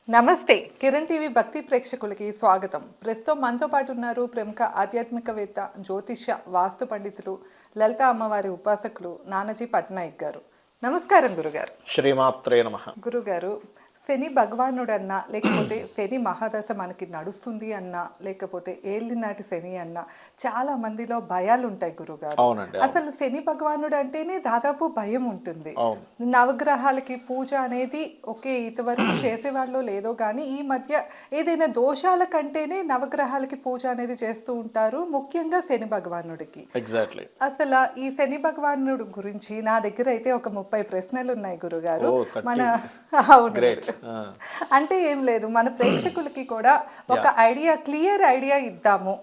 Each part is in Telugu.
నమస్తే కిరణ్ టీవీ భక్తి ప్రేక్షకులకి స్వాగతం. ప్రస్తుతం మనతో పాటు ఉన్నారు ప్రముఖ ఆధ్యాత్మికవేత్త, జ్యోతిష్య, వాస్తు పండితులు, లలిత అమ్మవారి ఉపాసకులు నానాజీ పట్నాయక్ గారు. నమస్కారం గురుగారు. శ్రీమాత్రే నమః. గురుగారు, శని భగవానుడు అన్నా, లేకపోతే శని మహాదశ మనకి నడుస్తుంది అన్నా, లేకపోతే ఏళ్ళనాటి శని అన్నా చాలా మందిలో భయాలు ఉంటాయి గురుగారు. అవునండి. అసలు శని భగవానుడు అంటేనే దాదాపు భయం ఉంటుంది. అవును. నవగ్రహాలకి పూజ అనేది ఒకే ఇంతవరకు చేసేవాళ్ళు లేదో కానీ ఈ మధ్య ఏదైనా దోషాల కంటేనే నవగ్రహాలకి పూజ అనేది చేస్తూ ఉంటారు, ముఖ్యంగా శని భగవానుడికి. ఎగ్జాక్ట్లీ. అసలు ఈ శని భగవానుడు గురించి నా దగ్గర అయితే ఒక 30 ప్రశ్నలు ఉన్నాయి గురుగారు. మన అవును, అంటే ఏం లేదు, మన ప్రేక్షకులకి కూడా ఒక ఐడియా, క్లియర్ ఐడియా ఇద్దాము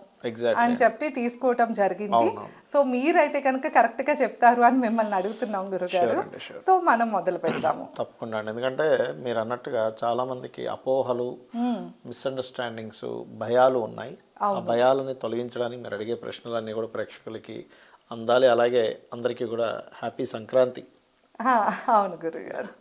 అని చెప్పి తీసుకోవటం జరిగింది. సో మీరైతే కనుక కరెక్ట్ గా చెప్తారు అని మిమ్మల్ని అడుగుతున్నాం గురుగారు. సో మనం మొదలు పెడతాము. తప్పకుండా. ఎందుకంటే మీరు అన్నట్టుగా చాలా మందికి అపోహలు, మిస్అండర్స్టాండింగ్స్, భయాలు ఉన్నాయి. ఆ భయాలని తొలగించడానికి మీరు అడిగే ప్రశ్నలన్నీ కూడా ప్రేక్షకులకి అందాలి. అలాగే అందరికీ కూడా హ్యాపీ సంక్రాంతి. అవును గురుగారు,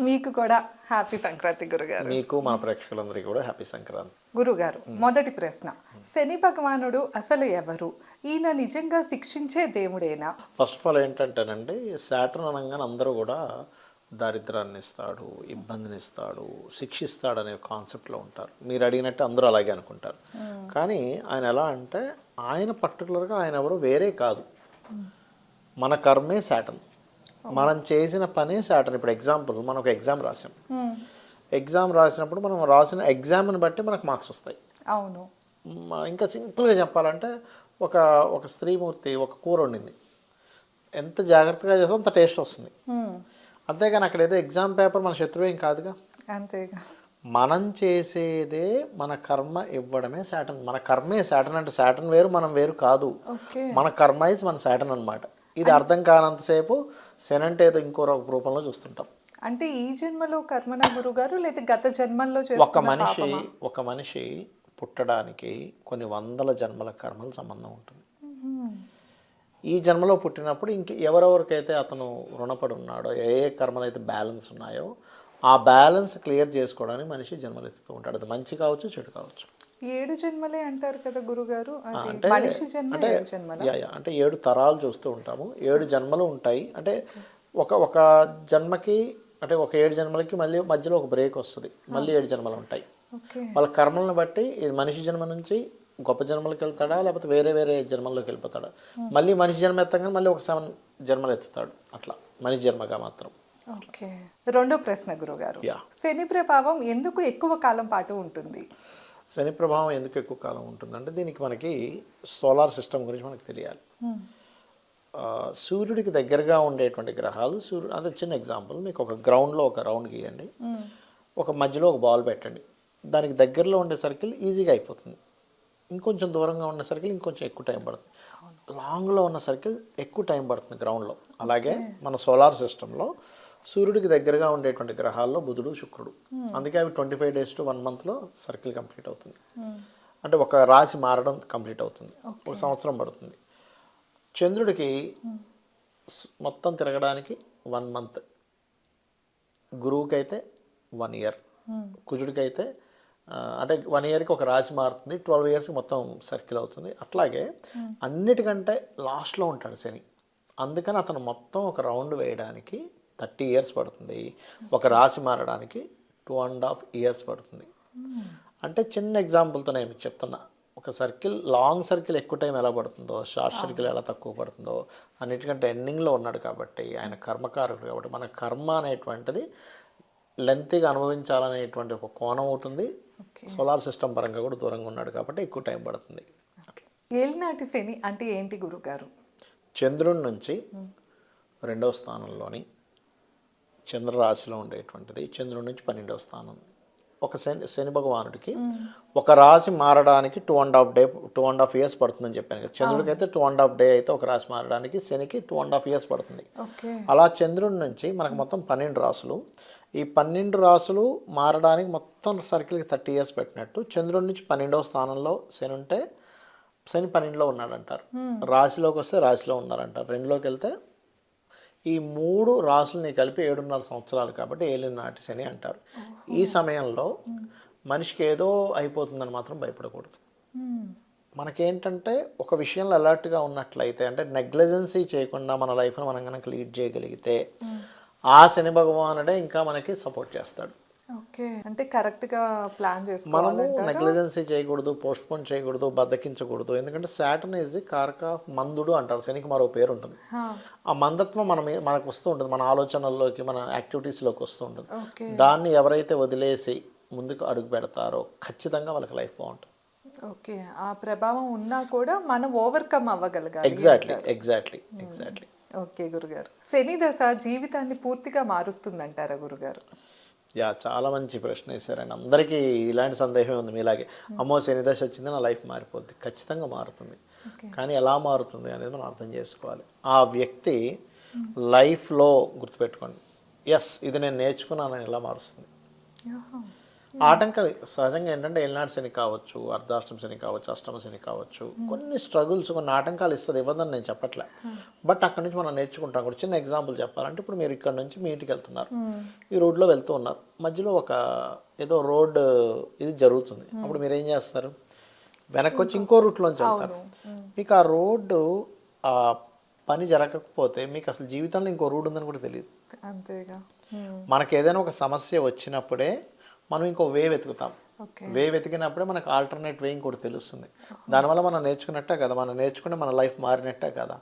మీకు కూడా హ్యాపీ సంక్రాంతి గురుగారు. మీకు మన ప్రేక్షకులందరికీ కూడా హ్యాపీ సంక్రాంతి. గురుగారు, మొదటి ప్రశ్న, శని భగవానుడు అసలు ఎవరు? ఈయన నిజంగా శిక్షించే దేవుడేనా? ఫస్ట్ ఆఫ్ ఆల్ ఏంటంటేనండి, శాటర్న్ అనగానే అందరూ కూడా దారిద్రాన్ని ఇస్తాడు, ఇబ్బందిని ఇస్తాడు, శిక్షిస్తాడు అనే కాన్సెప్ట్లో ఉంటారు. మీరు అడిగినట్టు అందరూ అలాగే అనుకుంటారు. కానీ ఆయన ఎలా అంటే, ఆయన పర్టికులర్గా ఆయన ఎవరు వేరే కాదు, మన కర్మే శాటర్న్, మనం చేసిన పనే శాటర్న్. ఇప్పుడు ఎగ్జాంపుల్, మనం ఒక ఎగ్జామ్ రాసాం. ఎగ్జామ్ రాసినప్పుడు మనం రాసిన ఎగ్జామ్ని బట్టి మనకు మార్క్స్ వస్తాయి. అవును. ఇంకా సింపుల్గా చెప్పాలంటే, ఒక ఒక స్త్రీమూర్తి ఒక కూర వండింది, ఎంత జాగ్రత్తగా చేస్తే అంత టేస్ట్ వస్తుంది. అంతేగాని అక్కడ ఏదో ఎగ్జామ్ పేపర్ మన శత్రువేం కాదుగా. అంతేగా. మనం చేసేదే మన కర్మ ఇవ్వడమే శాటర్న్. మన కర్మే శాటర్న్. అంటే శాటర్న్ వేరు, మనం వేరు కాదు. మన కర్మ ఇస్ మన శాటర్న్ అనమాట. ఇది అర్థం కానంతసేపు శని అంటే ఏదో ఇంకో రూపంలో చూస్తుంటాం. అంటే ఈ జన్మలో కర్మన గురుగారు, లేదా గత జన్మల్లో ఒక మనిషి పుట్టడానికి కొన్ని వందల జన్మల కర్మల సంబంధం ఉంటుంది. ఈ జన్మలో పుట్టినప్పుడు ఎవరెవరికైతే అతను రుణపడి ఉన్నాడో, ఏ ఏ కర్మలు అయితే బ్యాలెన్స్ ఉన్నాయో, ఆ బ్యాలెన్స్ క్లియర్ చేసుకోవడానికి మనిషి జన్మలు ఎత్తుతూ ఉంటాడు. అది మంచి కావచ్చు, చెడు కావచ్చు. 7 జన్మలే అంటారు కదా గురుగారు. అంటే 7 తరాలు చూస్తూ ఉంటాము. 7 జన్మలు ఉంటాయి. అంటే ఒక జన్మకి, అంటే ఒక 7 జన్మలకి మళ్ళీ మధ్యలో ఒక బ్రేక్ వస్తుంది, మళ్ళీ 7 జన్మలు ఉంటాయి. వాళ్ళ కర్మలను బట్టి ఇది మనిషి జన్మ నుంచి గొప్ప జన్మలకు వెళ్తాడా, లేకపోతే వేరే వేరే జన్మల్లోకి వెళ్ళిపోతాడా. మళ్ళీ మనిషి జన్మ ఎత్తగానే మళ్ళీ ఒక 7 జన్మలు ఎత్తుతాడు. అట్లా మనిషి జన్మగా మాత్రం. ఓకే. రెండో ప్రశ్న గురుగారు, శని ప్రభావం ఎందుకు ఎక్కువ కాలం పాటు ఉంటుంది? శని ప్రభావం ఎందుకు ఎక్కువ కాలం ఉంటుందంటే, దీనికి మనకి సోలార్ సిస్టమ్ గురించి మనకు తెలియాలి. సూర్యుడికి దగ్గరగా ఉండేటువంటి గ్రహాలు, అదే చిన్న ఎగ్జాంపుల్, మీకు ఒక గ్రౌండ్లో ఒక రౌండ్ గీయండి, ఒక మధ్యలో ఒక బాల్ పెట్టండి, దానికి దగ్గరలో ఉండే సర్కిల్ ఈజీగా అయిపోతుంది. ఇంకొంచెం దూరంగా ఉన్న సర్కిల్ ఇంకొంచెం ఎక్కువ టైం పడుతుంది. లాంగ్లో ఉన్న సర్కిల్ ఎక్కువ టైం పడుతుంది గ్రౌండ్లో. అలాగే మన సోలార్ సిస్టంలో సూర్యుడికి దగ్గరగా ఉండేటువంటి గ్రహాల్లో బుధుడు, శుక్రుడు. అందుకే అవి 25 days to 1 monthలో సర్కిల్ కంప్లీట్ అవుతుంది. అంటే ఒక రాశి మారడం కంప్లీట్ అవుతుంది, 1 సంవత్సరం పడుతుంది. చంద్రుడికి మొత్తం తిరగడానికి 1 month, గురువుకి అయితే 1 year, కుజుడికి అయితే అంటే 1 yearకి ఒక రాశి మారుతుంది, 12 yearsకి మొత్తం సర్కిల్ అవుతుంది. అట్లాగే అన్నిటికంటే లాస్ట్లో ఉంటాడు శని. అందుకని అతను మొత్తం ఒక రౌండ్ వేయడానికి 30 years పడుతుంది. ఒక రాశి మారడానికి 2.5 years పడుతుంది. అంటే చిన్న ఎగ్జాంపుల్తో నేను మీకు చెప్తున్నా, ఒక సర్కిల్, లాంగ్ సర్కిల్ ఎక్కువ టైం ఎలా పడుతుందో, షార్ట్ సర్కిల్ ఎలా తక్కువ పడుతుందో, అన్నిటికంటే ఎండింగ్లో ఉన్నాడు కాబట్టి ఆయన కర్మకారకుడు. కాబట్టి మన కర్మ అనేటువంటిది లెంతీగా అనుభవించాలనేటువంటి ఒక కోణం అవుతుంది. సోలార్ సిస్టమ్ పరంగా కూడా దూరంగా ఉన్నాడు కాబట్టి ఎక్కువ టైం పడుతుంది. ఏలినాటి శని అంటే ఏంటి గురుగారు? చంద్రుడి నుంచి 2వ స్థానంలోని చంద్రరాశిలో ఉండేటువంటిది, చంద్రుడి నుంచి 12వ స్థానం. ఒక శని భగవానుడికి ఒక రాశి మారడానికి 2.5 years పడుతుందని చెప్పాను కదా. చంద్రుడికి అయితే 2.5 days అయితే ఒక రాశి మారడానికి, శనికి 2.5 years పడుతుంది. అలా చంద్రుడి నుంచి మనకు మొత్తం 12 రాశులు. ఈ 12 రాశులు మారడానికి మొత్తం సర్కిల్కి 30 years పెట్టినట్టు, చంద్రుడి నుంచి 12వ స్థానంలో శని ఉంటే శని 12లో ఉన్నాడంటారు. రాశిలోకి వస్తే రాశిలో ఉన్నారంటారు. 2లోకి వెళ్తే ఈ 3 రాసుల్ని కలిపి 7.5 సంవత్సరాలు కాబట్టి ఏలినాటి శని అంటారు. ఈ సమయంలో మనిషికి ఏదో అయిపోతుందని మాత్రం భయపడకూడదు. మనకేంటంటే ఒక విషయంలో అలర్ట్గా ఉన్నట్లయితే, అంటే నెగ్లిజెన్సీ చేయకుండా మన లైఫ్ను మనం కనుక లీడ్ చేయగలిగితే ఆ శని భగవానుడే ఇంకా మనకి సపోర్ట్ చేస్తాడు. ఓకే, అంటే కరెక్ట్గా ప్లాన్ మనము చేసుకోవాలి. నెగ్లిజెన్సీ చేయకూడదు, పోస్ట్పోన్ చేయకూడదు, బద్దకించకూడదు. ఎందుకంటే సాటర్న్ ఈజ్ ది కారక ఆఫ్ మందుడు అంటారు. శనికి మరో పేరు ఉంటుంది. ఆ మందత్వం మనకు వస్తూ ఉంటుంది, మన ఆలోచనల్లోకి, మన యాక్టివిటీస్లోకి వస్తూ ఉంటుంది. ఓకే దాన్ని ఎవరైతే వదిలేసి ముందుకు అడుగు పెడతారో ఖచ్చితంగా వాళ్ళకి లైఫ్ బాగుంటుంది. ఓకే, ఆ ప్రభావం ఉన్నా కూడా మనం ఓవర్కమ్ అవ్వగలగాలి. ఎగ్జాక్ట్లీ. ఓకే గురుగారు, శని దశ జీవితాన్ని పూర్తిగా మారుస్తుందంటారా గురుగారు? చాలా మంచి ప్రశ్న వేశారండి. అందరికీ ఇలాంటి సందేహమే ఉంది మీలాగే. అమ్మో శని దశ వచ్చింది, నా లైఫ్ మారిపోద్ది. ఖచ్చితంగా మారుతుంది. కానీ ఎలా మారుతుంది అనేది మనం అర్థం చేసుకోవాలి. ఆ వ్యక్తి లైఫ్లో గుర్తుపెట్టుకోండి, ఎస్ ఇది నేను నేర్చుకున్నానని ఎలా మారుస్తుంది. ఆటంకాలు సహజంగా ఏంటంటే ఏలినాటి శని కావచ్చు, అర్ధాష్టమ శని కావచ్చు, అష్టమ శని కావచ్చు, కొన్ని స్ట్రగుల్స్, కొన్ని ఆటంకాలు ఇస్తుంది, ఇవ్వదని నేను చెప్పట్లే. బట్ అక్కడి నుంచి మనం నేర్చుకుంటాం కూడా. చిన్న ఎగ్జాంపుల్ చెప్పాలంటే, ఇప్పుడు మీరు ఇక్కడ నుంచి మీ ఇంటికి వెళ్తున్నారు, ఈ రోడ్లో వెళ్తూ ఉన్నారు, మధ్యలో ఒక ఏదో రోడ్ ఇది జరుగుతుంది. అప్పుడు మీరు ఏం చేస్తారు? వెనక్కి వచ్చి ఇంకో రూట్లోంచి వెళ్తారు. మీకు ఆ రోడ్డు ఆ పని జరగకపోతే మీకు అసలు జీవితంలో ఇంకో రూట్ ఉందని కూడా తెలియదు. అంతేగా. మనకి ఏదైనా ఒక సమస్య వచ్చినప్పుడే మనం ఇంకో వే వెతుకుతాం. వే వెతికినప్పుడే మనకు ఆల్టర్నేట్ వే ఇంకోటి తెలుస్తుంది. దానివల్ల మనం నేర్చుకున్నట్టే కదా, మనం నేర్చుకుంటే మన లైఫ్ మారినట్టే కదా.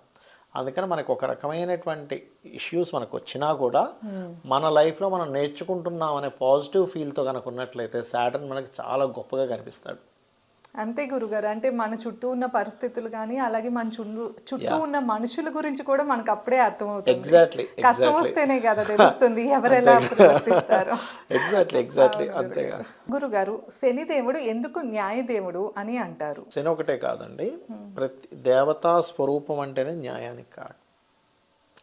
అందుకని మనకు ఒక రకమైనటువంటి ఇష్యూస్ మనకు వచ్చినా కూడా మన లైఫ్లో మనం నేర్చుకుంటున్నాం అనే పాజిటివ్ ఫీల్తో కనుక ఉన్నట్లయితే సాటర్న్ మనకి చాలా గొప్పగా కనిపిస్తాడు. అంతే గురుగారు, అంటే మన చుట్టూ ఉన్న పరిస్థితులు కానీ, అలాగే మన చుట్టూ ఉన్న మనుషుల గురించి కూడా మనకు అప్పుడే అర్థమవుతుంది. ఎగ్జాక్ట్లీ. కష్టం వస్తేనే కదా తెలుస్తుంది ఎవరెలా ప్రవర్తిస్తారో. ఎగ్జాక్ట్లీ అంతేగా. గురుగారు, శనిదేవుడు ఎందుకు న్యాయదేవుడు అని అంటారు? శని ఒకటే కాదండి, ప్రతి దేవతా స్వరూపం అంటేనే న్యాయానికి కారణం.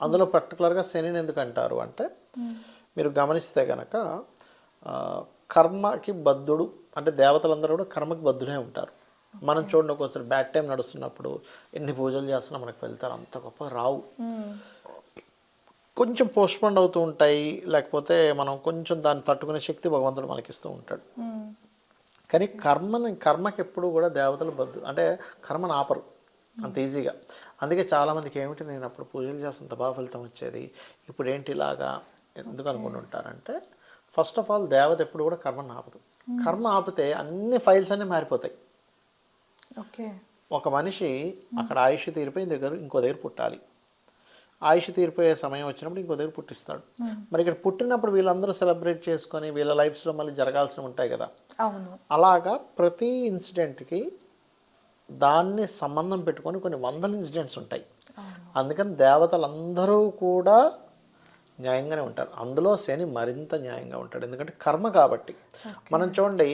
అందులో పర్టికులర్గా శనిని ఎందుకు అంటారు అంటే, మీరు గమనిస్తే కనుక కర్మకి బద్ధుడు అంటే దేవతలందరూ కూడా కర్మకి బద్ధుడే ఉంటారు. మనం చూడండి, ఒక్కోసారి బ్యాడ్ టైం నడుస్తున్నప్పుడు ఎన్ని పూజలు చేస్తున్నా మనకు ఫలితాలు అంత గొప్ప రావు. కొంచెం పోస్ట్పోన్ అవుతూ ఉంటాయి, లేకపోతే మనం కొంచెం దాన్ని తట్టుకునే శక్తి భగవంతుడు మనకిస్తూ ఉంటాడు. కానీ కర్మకి ఎప్పుడు కూడా దేవతలు అంటే కర్మను ఆపరు అంత ఈజీగా. అందుకే చాలామందికి ఏమిటి, నేను అప్పుడు పూజలు చేస్తే అంత బాగా ఫలితం వచ్చేది, ఇప్పుడు ఏంటి ఇలాగా ఎందుకు అనుకుని ఉంటారంటే, ఫస్ట్ ఆఫ్ ఆల్ దేవత ఎప్పుడు కూడా కర్మను ఆపదు. కర్మ ఆపితే అన్ని ఫైల్స్ అన్నీ మారిపోతాయి. ఓకే, ఒక మనిషి అక్కడ ఆయుష్ తీరిపోయి ఇంకో దగ్గర పుట్టాలి. ఆయుష్ తీరిపోయే సమయం వచ్చినప్పుడు ఇంకో దగ్గర పుట్టిస్తాడు. మరి ఇక్కడ పుట్టినప్పుడు వీళ్ళందరూ సెలబ్రేట్ చేసుకొని వీళ్ళ లైఫ్స్లో మళ్ళీ జరగాల్సినవి ఉంటాయి కదా. అవును. అలాగా ప్రతి ఇన్సిడెంట్కి దాన్ని సంబంధం పెట్టుకొని కొన్ని వందల ఇన్సిడెంట్స్ ఉంటాయి. అందుకని దేవతలందరూ కూడా న్యాయంగానే ఉంటారు. అందులో శని మరింత న్యాయంగా ఉంటాడు, ఎందుకంటే కర్మ కాబట్టి. మనం చూడండి,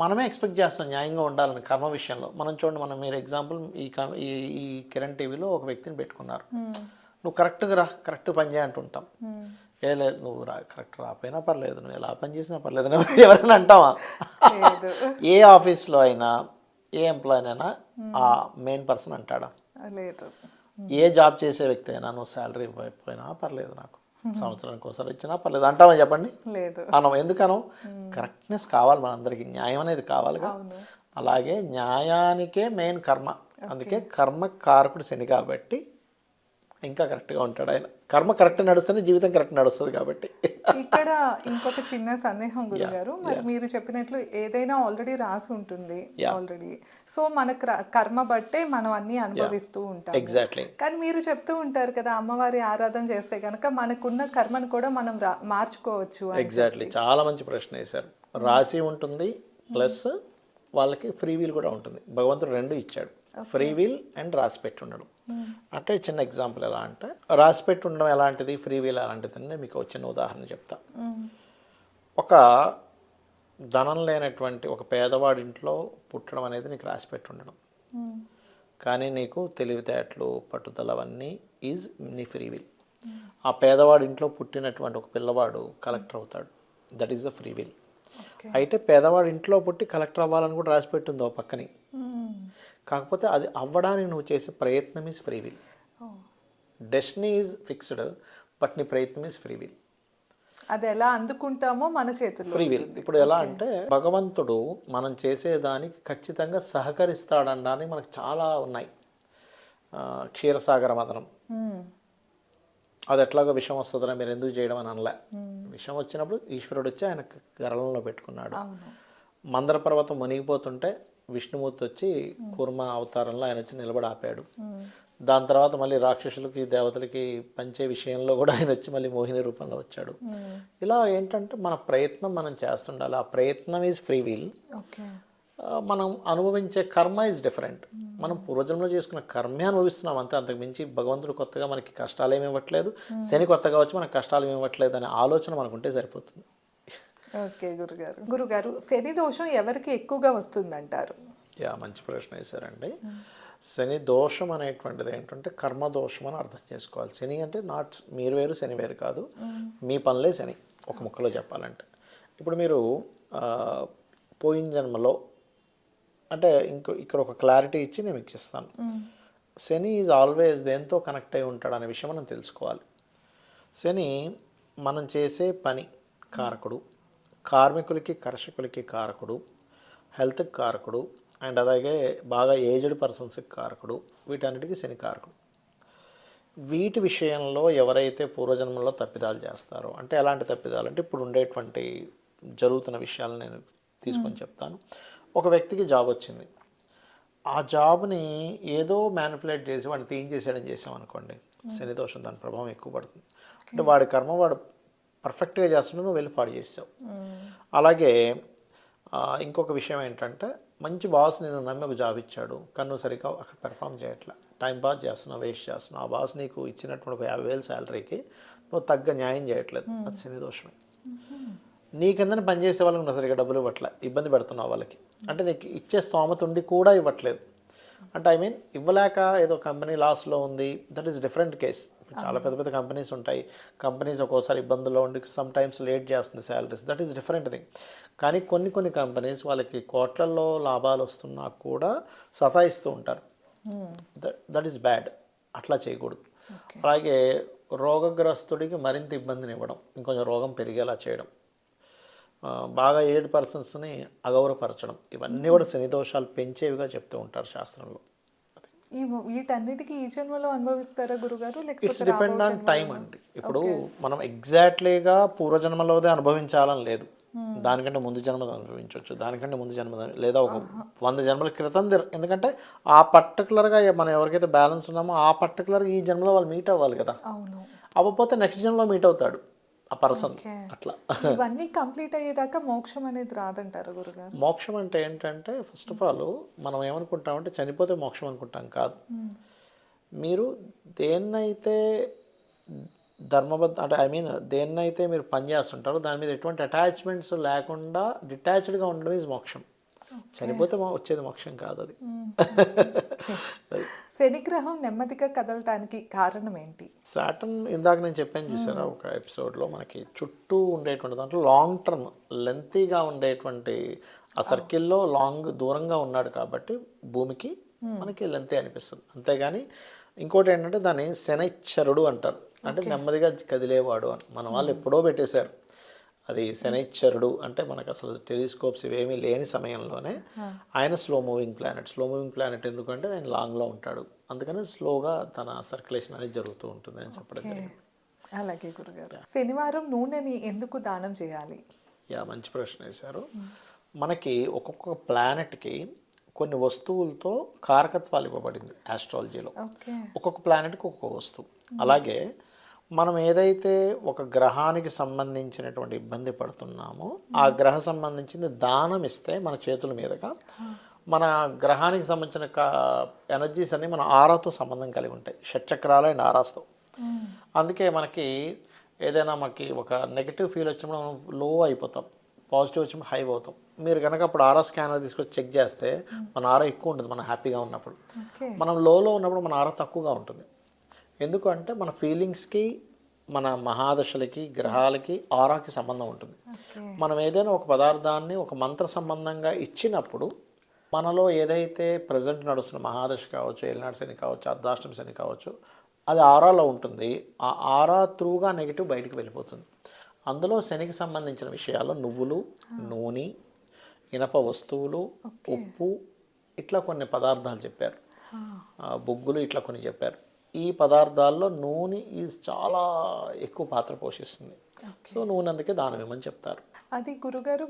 మనమే ఎక్స్పెక్ట్ చేస్తాం న్యాయంగా ఉండాలని కర్మ విషయంలో. మనం చూడండి, మీరు ఎగ్జాంపుల్ ఈ కిరణ్ టీవీలో ఒక వ్యక్తిని పెట్టుకున్నారు, నువ్వు కరెక్ట్గా రా, కరెక్ట్ పని చేయ అంటుంటాం. లేదు నువ్వు కరెక్ట్ రాకపోయినా పర్లేదు, నువ్వు ఎలా పని చేసినా పర్లేదు అని ఎవరైనా అంటావా? ఏ ఆఫీస్లో అయినా ఏ ఎంప్లాయ్ అయినా ఆ మెయిన్ పర్సన్ అంటాడా? లేదు. ఏ జాబ్ చేసే వ్యక్తి అయినా నువ్వు శాలరీ ఇవ్వకపోయినా పర్లేదు, నాకు సంవత్సరానికి ఒకసారి ఇచ్చినా పర్లేదు అంటామని చెప్పండి? లేదు. అనం. ఎందుకనో? కరెక్ట్నెస్ కావాలి మనందరికీ, న్యాయం అనేది కావాలిగా. అలాగే న్యాయానికే మెయిన్ కర్మ. అందుకే కర్మ కారకుడు శని కాబట్టి ఇంకా కరెక్ట్గా ఉంటాడు ఆయన. కర్మ కరెక్ట్ నడుస్తేనే జీవితం కరెక్ట్ నడుస్తుంది కాబట్టి. ఇక్కడ ఇంకొక చిన్న సందేహం గురుగారు, మరి మీరు చెప్పినట్లు ఏదైనా ఆల్రెడీ రాసి ఉంటుంది ఆల్రెడీ, సో మనకు కర్మ బట్టే మనం అన్ని అనుభవిస్తూ ఉంటాం. ఎగ్జాక్ట్లీ. కానీ మీరు చెప్తూ ఉంటారు కదా, అమ్మవారి ఆరాధన చేస్తే కనుక మనకున్న కర్మను కూడా మనం మార్చుకోవచ్చు. ఎగ్జాక్ట్లీ, చాలా మంచి ప్రశ్న వేశారు. రాసి ఉంటుంది ప్లస్ వాళ్ళకి ఫ్రీ వీల్ కూడా ఉంటుంది. భగవంతుడు రెండు ఇచ్చాడు, ఫ్రీ వీల్ అండ్ రాసి పెట్టి ఉండడం. అంటే చిన్న ఎగ్జాంపుల్ ఎలా అంటే, రాసి పెట్టి ఉండడం ఎలాంటిది, ఫ్రీ వీల్ ఎలాంటిది అని మీకు చిన్న ఉదాహరణ చెప్తా. ఒక ధనం లేనటువంటి ఒక పేదవాడింట్లో పుట్టడం అనేది నీకు రాసి పెట్టి ఉండడం, కానీ నీకు తెలివితేటలు పట్టుదల అవన్నీ ఈజ్ నీ ఫ్రీ వీల్. ఆ పేదవాడి ఇంట్లో పుట్టినటువంటి ఒక పిల్లవాడు కలెక్టర్ అవుతాడు, that is the free will. అయితే పేదవాడి ఇంట్లో పుట్టి కలెక్టర్ అవ్వాలని కూడా రాసి పెట్టింది ఓ పక్కని, కాకపోతే అది అవ్వడానికి నువ్వు చేసే ప్రయత్నం is free will. Destiny is fixed, but నీ ప్రయత్నం ఈజ్ ఫ్రీ విల్. అది ఎలా అందుకుంటామో మన చేతుల్లో ఫ్రీ విల్. ఇప్పుడు ఎలా అంటే భగవంతుడు మనం చేసేదానికి ఖచ్చితంగా సహకరిస్తాడనడానికి మనకు చాలా ఉన్నాయి. క్షీరసాగర మదనం, అది ఎట్లాగో విషం వస్తుందని మీరు ఎందుకు చేయడం అని అనలే. విషం వచ్చినప్పుడు ఈశ్వరుడు వచ్చి ఆయన గరళంలో పెట్టుకున్నాడు. మందర పర్వతం మునిగిపోతుంటే విష్ణుమూర్తి వచ్చి కూర్మ అవతారంలో ఆయన వచ్చి నిలబడి ఆపాడు. దాని తర్వాత మళ్ళీ రాక్షసులకి దేవతలకి పంచే విషయంలో కూడా ఆయన వచ్చి మళ్ళీ మోహిని రూపంలో వచ్చాడు. ఇలా ఏంటంటే మన ప్రయత్నం మనం చేస్తుండాలి. ఆ ప్రయత్నం ఈజ్ ఫ్రీ విల్. మనం అనుభవించే కర్మ ఈజ్ డిఫరెంట్. మనం పూర్వజన్మలో చేసుకున్న కర్మే అనుభవిస్తున్నాం అంతే. అంతకు మించి భగవంతుడు కొత్తగా మనకి కష్టాలు ఏమి ఇవ్వట్లేదు, శని కొత్తగా వచ్చి మనకి కష్టాలు ఏమి ఇవ్వట్లేదు అనే ఆలోచన మనకు ఉంటే సరిపోతుంది. ఓకే గురుగారు, శని దోషం ఎవరికి ఎక్కువగా వస్తుందంటారు? మంచి ప్రశ్న వేశారండి. శని దోషం అనేటువంటిది ఏంటంటే కర్మదోషం అని అర్థం చేసుకోవాలి. శని అంటే నాట్ మీరు వేరు శని వేరు కాదు, మీ పనులే శని ఒక ముక్కలో చెప్పాలంటే. ఇప్పుడు మీరు పోయిన జన్మలో అంటే ఇక్కడ ఒక క్లారిటీ ఇచ్చి నేను మీకు ఇస్తాను. శని ఈజ్ ఆల్వేస్ దేంతో కనెక్ట్ అయి ఉంటాడు అనే విషయం మనం తెలుసుకోవాలి. శని మనం చేసే పని కారకుడు, కార్మికులకి కర్షకులకి కారకుడు, హెల్త్కి కారకుడు, అండ్ అలాగే బాగా ఏజ్డ్ పర్సన్స్కి కారకుడు, వీటన్నిటికీ శని కారకుడు. వీటి విషయంలో ఎవరైతే పూర్వజన్మలో తప్పిదాలు చేస్తారో, అంటే ఎలాంటి తప్పిదాలు అంటే ఇప్పుడు ఉండేటువంటి జరుగుతున్న విషయాలను నేను తీసుకొని చెప్తాను. ఒక వ్యక్తికి జాబ్ వచ్చింది, ఆ జాబ్ని ఏదో మ్యానిపులేట్ చేసి వాడిని తీయించేసేయడం చేసామనుకోండి, శని దోషం దాని ప్రభావం ఎక్కువ పడుతుంది. అంటే వాడి కర్మ వాడు పర్ఫెక్ట్గా చేస్తుంటే నువ్వు వెళ్ళి పాడు చేసావు. అలాగే ఇంకొక విషయం ఏంటంటే మంచి బాస్ నేను నమ్మి ఒక జాబ్ ఇచ్చాడు, కానీ నువ్వు సరిగ్గా అక్కడ పెర్ఫామ్ చేయట్లా, టైం పాస్ చేస్తున్నావు, వేస్ట్ చేస్తున్నావు. ఆ బాస్ నీకు ఇచ్చినటువంటి 50,000 శాలరీకి నువ్వు తగ్గ న్యాయం చేయట్లేదు, అది శని దోషమే. నీ కిందని పనిచేసే వాళ్ళకి నువ్వు సరిగ్గా డబ్బులు ఇవ్వట్లే, ఇబ్బంది పెడుతున్నావు వాళ్ళకి. అంటే నీకు ఇచ్చే స్తోమత ఉండి కూడా ఇవ్వట్లేదు. అంటే ఐ మీన్ ఇవ్వలేక ఏదో కంపెనీ లాస్లో ఉంది, దట్ ఈస్ డిఫరెంట్ కేస్. చాలా పెద్ద పెద్ద కంపెనీస్ ఉంటాయి, కంపెనీస్ ఒక్కోసారి ఇబ్బందుల్లో ఉండి సమ్ టైమ్స్ లేట్ చేస్తుంది salaries, that is different thing. కానీ కొన్ని కంపెనీస్ వాళ్ళకి కోట్లల్లో లాభాలు వస్తున్నా కూడా సతాయిస్తూ ఉంటారు, దట్ ఈస్ బ్యాడ్. అట్లా చేయకూడదు. అలాగే రోగగ్రస్తుడికి మరింత ఇబ్బందిని ఇవ్వడం, ఇంకొంచెం రోగం పెరిగేలా చేయడం, బాగా ఏజ్డ్ పర్సన్స్ని అగౌరవపరచడం, ఇవన్నీ కూడా శని దోషాలు పెంచేవిగా చెప్తూ ఉంటారు శాస్త్రంలో. వీటన్నిటికీ ఈ జన్మలో అనుభవిస్తారా గురుగారు? ఇట్స్ డిపెండ్ ఆన్ టైం అండి. ఇప్పుడు మనం ఎగ్జాక్ట్లీగా పూర్వజన్మలోదే అనుభవించాలని లేదు, దానికంటే ముందు జన్మ అనుభవించవచ్చు, దానికంటే ముందు జన్మ లేదా ఒక 100 జన్మల క్రితం. ఎందుకంటే ఆ పర్టికులర్గా మనం ఎవరికైతే బ్యాలెన్స్ ఉన్నామో ఆ పర్టికులర్గా ఈ జన్మలో వాళ్ళు మీట్ అవ్వాలి కదా. అవ్వకపోతే నెక్స్ట్ జన్మలో మీట్ అవుతాడు ఆ పర్సన్. అట్లా ఇవన్నీ కంప్లీట్ అయ్యేదాకా మోక్షం అనేది రాదంటారు గురుగారు? మోక్షం అంటే ఏంటంటే ఫస్ట్ ఆఫ్ ఆల్ మనం ఏమనుకుంటామంటే చనిపోతే మోక్షం అనుకుంటాం, కాదు. మీరు దేన్నైతే ధర్మబద్ధ అంటే ఐ మీన్ దేన్నైతే మీరు పని చేస్తుంటారో దాని మీద ఎటువంటి అటాచ్మెంట్స్ లేకుండా డిటాచ్డ్గా ఉండడం ఈజ్ మోక్షం. చనిపోతే వచ్చేది మోక్షం కాదు అది. శనిగ్రహం నెమ్మదిగా కదలటానికి కారణం ఏంటి? సాటర్న్ ఇందాక నేను చెప్పాను చూసారా ఒక ఎపిసోడ్లో, మనకి చుట్టూ ఉండేటువంటి దాంట్లో లాంగ్ టర్మ్ లెంతీగా ఉండేటువంటి ఆ సర్కిల్లో దూరంగా ఉన్నాడు కాబట్టి భూమికి మనకి లెంతీ అనిపిస్తుంది. అంతేగాని ఇంకోటి ఏంటంటే దాన్ని శనైశ్చరుడు అంటారు, అంటే నెమ్మదిగా కదిలేవాడు అని. మన వాళ్ళు ఎప్పుడో పెట్టేశారు అది శనైశ్చరుడు. అంటే మనకు అసలు టెలిస్కోప్స్ ఇవేమీ లేని సమయంలోనే ఆయన స్లో మూవింగ్ ప్లానెట్ ఎందుకంటే ఆయన లాంగ్లో ఉంటాడు, అందుకని స్లోగా తన సర్క్యులేషన్ అనేది జరుగుతూ ఉంటుంది అని చెప్పడం జరిగింది. అలాగే గురుగారు, శనివారం నూనెని ఎందుకు దానం చేయాలి? మంచి ప్రశ్న వేశారు. మనకి ఒక్కొక్క ప్లానెట్కి కొన్ని వస్తువులతో కారకత్వాలు ఇవ్వబడింది ఆస్ట్రాలజీలో. ఒక్కొక్క ప్లానెట్కి ఒక్కొక్క వస్తువు. అలాగే మనం ఏదైతే ఒక గ్రహానికి సంబంధించినటువంటి ఇబ్బంది పడుతున్నామో ఆ గ్రహ సంబంధించింది దానం ఇస్తే మన చేతుల మీదుగా మన గ్రహానికి సంబంధించిన ఎనర్జీస్ అన్నీ మన ఆరాతో సంబంధం కలిగి ఉంటాయి, షట్చక్రాలు అండ్ ఆరాస్తో. అందుకే మనకి ఏదైనా మనకి ఒక నెగిటివ్ ఫీల్ వచ్చినప్పుడు మనం లో అయిపోతాం, పాజిటివ్ వచ్చినప్పుడు హై అవుతాం. మీరు కనుక అప్పుడు ఆరా స్కానర్ తీసుకొచ్చి చెక్ చేస్తే మన ఆరా ఎక్కువ ఉంటుంది మనం హ్యాపీగా ఉన్నప్పుడు. మనం లోలో ఉన్నప్పుడు మన ఆరా తక్కువగా ఉంటుంది. ఎందుకంటే మన ఫీలింగ్స్కి మన మహాదశలకి గ్రహాలకి ఆరాకి సంబంధం ఉంటుంది. మనం ఏదైనా ఒక పదార్థాన్ని ఒక మంత్ర సంబంధంగా ఇచ్చినప్పుడు మనలో ఏదైతే ప్రజెంట్ నడుస్తున్న మహాదశ కావచ్చు, ఏలినాడు శని కావచ్చు, అర్ధాష్టమి శని కావచ్చు, అది ఆరాలో ఉంటుంది. ఆ ఆరా త్రూగా నెగిటివ్ బయటికి వెళ్ళిపోతుంది. అందులో శనికి సంబంధించిన విషయాల్లో నువ్వులు, నూనె, ఇనప వస్తువులు, ఉప్పు, ఇట్లా కొన్ని పదార్థాలు చెప్పారు. బొగ్గులు ఇట్లా కొన్ని చెప్పారు. ఈ పదార్థాల్లో నూనె చాలా ఎక్కువ పాత్ర పోషిస్తుంది. సో నూనె అందుకే దానం ఇవ్వమని చెప్తారు. అది గురుగారు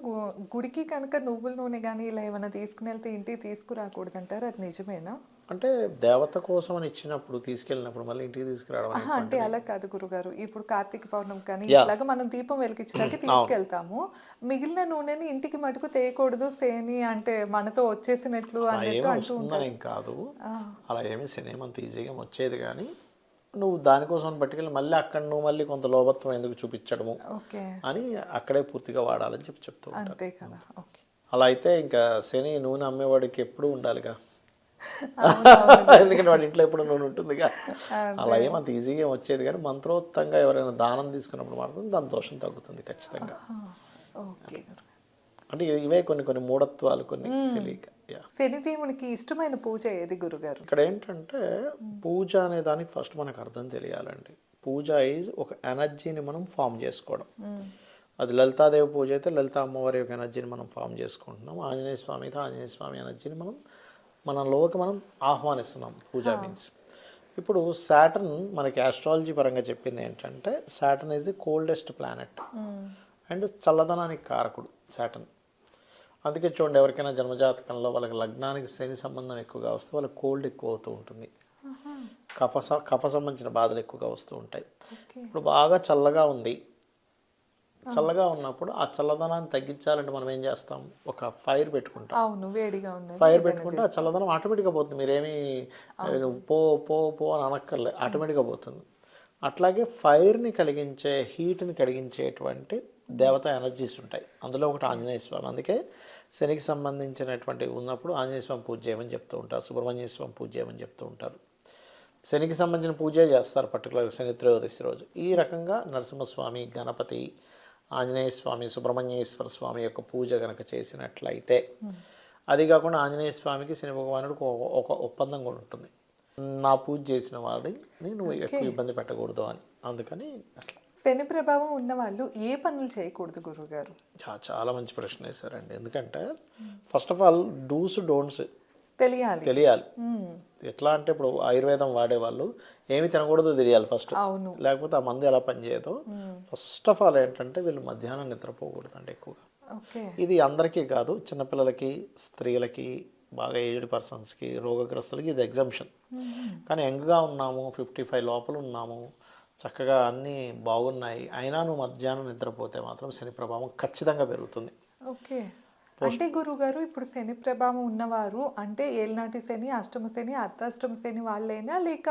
గుడికి కనుక నువ్వుల నూనె కానీ ఇలా ఏమైనా తీసుకుని వెళ్తే ఇంటికి తీసుకురాకూడదు అంటారు, అది నిజమేనా? అంటే దేవత కోసం అని ఇచ్చినప్పుడు తీసుకెళ్ళినప్పుడు మళ్ళీ ఇంటికి తీసుకురావడం అంటే అలా కాదు గురుగారు, ఇప్పుడు కార్తీక పౌర్ణమి కానీ ఇట్లాగా మనం దీపం వెలిగించడానికి తీసుకెళ్తాము, మిగిలిన నూనెని ఇంటికి మటుకు తేయకూడదు శని అంటే మనతో వచ్చేసినట్లు అన్నట్టు అంటూ ఉంటారు. ఏం కాదు, అలా ఏమి శని అంత ఈజీగా వచ్చేది, కానీ నువ్వు దానికోసం పట్టుకెళ్ళి మళ్ళీ అక్కడ నువ్వు మళ్ళీ కొంత లోభత్వం ఎందుకు చూపించడము అని అక్కడే పూర్తిగా వాడాలని చెప్తూ అంతే కదా. అలా అయితే ఇంకా శని నూనె అమ్మేవాడికి ఎప్పుడు ఉండాలిగా, ఎందుకంటే వాడి ఇంట్లో ఎప్పుడు నూనె ఉంటుందిగా. అలా ఏమంత ఈజీగా వచ్చేది, కానీ మంత్రోత్తంగా ఎవరైనా దానం తీసుకున్నప్పుడు మాత్రం దాని దోషం తగ్గుతుంది ఖచ్చితంగా. అంటే ఇవే కొన్ని మూఢత్వాలు కొన్ని తెలియక. శనిదేవునికి ఇష్టమైన పూజ ఏది గురుగారు? ఇక్కడ ఏంటంటే పూజ అనే దానికి ఫస్ట్ మనకు అర్థం తెలియాలండి. పూజ ఈజ్ ఒక ఎనర్జీని మనం ఫామ్ చేసుకోవడం. అది లలితాదేవి పూజ అయితే లలిత అమ్మవారి యొక్క ఎనర్జీని మనం ఫామ్ చేసుకుంటున్నాం. ఆంజనేయ స్వామి అయితే ఆంజనేయ స్వామి ఎనర్జీని మనలోకి మనం ఆహ్వానిస్తున్నాం. పూజ మీన్స్ ఇప్పుడు సాటర్న్ మనకి ఆస్ట్రాలజీ పరంగా చెప్పింది ఏంటంటే Saturn is the coldest planet and చల్లదనానికి కారకుడు సాటర్న్. అందుకే చూడండి, ఎవరికైనా జన్మజాతకంలో వాళ్ళకి లగ్నానికి శని సంబంధం ఎక్కువగా వస్తే వాళ్ళకి కోల్డ్ ఎక్కువ అవుతూ ఉంటుంది, కఫ సంబంధించిన బాధలు ఎక్కువగా వస్తూ ఉంటాయి. ఇప్పుడు బాగా చల్లగా ఉంది, చల్లగా ఉన్నప్పుడు ఆ చల్లదనాన్ని తగ్గించాలంటే మనం ఏం చేస్తాం, ఒక ఫైర్ పెట్టుకుంటాం. ఫైర్ పెట్టుకుంటే ఆ చల్లదనం ఆటోమేటిక్గా పోతుంది, మీరేమీ పో పో పో అని అనక్కర్లే, ఆటోమేటిక్గా పోతుంది. అట్లాగే ఫైర్ని కలిగించే హీట్ని కలిగించేటువంటి దేవత ఎనర్జీస్ ఉంటాయి, అందులో ఒకటి ఆంజనేయ స్వామి. అందుకే శనికి సంబంధించినటువంటి ఉన్నప్పుడు ఆంజనేయ స్వామి పూజ చేయమని చెప్తూ ఉంటారు, సుబ్రహ్మణ్య స్వామి పూజ చేయమని చెప్తూ ఉంటారు. శనికి సంబంధించిన పూజే చేస్తారు పర్టికులర్ శని త్రయోదశి రోజు. ఈ రకంగా నరసింహస్వామి, గణపతి, ఆంజనేయ స్వామి, సుబ్రహ్మణ్యేశ్వర స్వామి యొక్క పూజ కనుక చేసినట్లయితే, అది కాకుండా ఆంజనేయ స్వామికి శని భగవానుడికి ఒక ఒప్పందం కూడా ఉంటుంది, నా పూజ చేసిన వాడిని నువ్వు ఎక్కువ ఇబ్బంది పెట్టకూడదు అని. అందుకని అట్లా శని ప్రభావం ఉన్న వాళ్ళు ఏ పనులు చేయకూడదు గురుగారు? చాలా మంచి ప్రశ్న వేశారండి. ఎందుకంటే first of all do's don'ts తెలియాలి. ఎట్లా అంటే ఇప్పుడు ఆయుర్వేదం వాడేవాళ్ళు ఏమి తినకూడదో తెలియాలి ఫస్ట్, లేకపోతే ఆ మందు ఎలా పనిచేయదో. ఫస్ట్ ఆఫ్ ఆల్ ఏంటంటే వీళ్ళు మధ్యాహ్నం నిద్రపోకూడదు అండి ఎక్కువగా. ఇది అందరికీ కాదు, చిన్నపిల్లలకి, స్త్రీలకి, బాగా ఏజ్డ్ పర్సన్స్కి, రోగగ్రస్తులకి ఇది ఎగ్జంప్షన్. కానీ యంగ్గా ఉన్నాము, 55 లోపల ఉన్నాము, చక్కగా అన్నీ బాగున్నాయి, అయినా నువ్వు మధ్యాహ్నం నిద్రపోతే మాత్రం శని ప్రభావం ఖచ్చితంగా పెరుగుతుంది. అంటే గురుగారు ఇప్పుడు శని ప్రభావం ఉన్నవారు అంటే ఏలినాటి శని, అష్టమ శని, అర్ధాష్టమ శని వాళ్ళైనా, లేక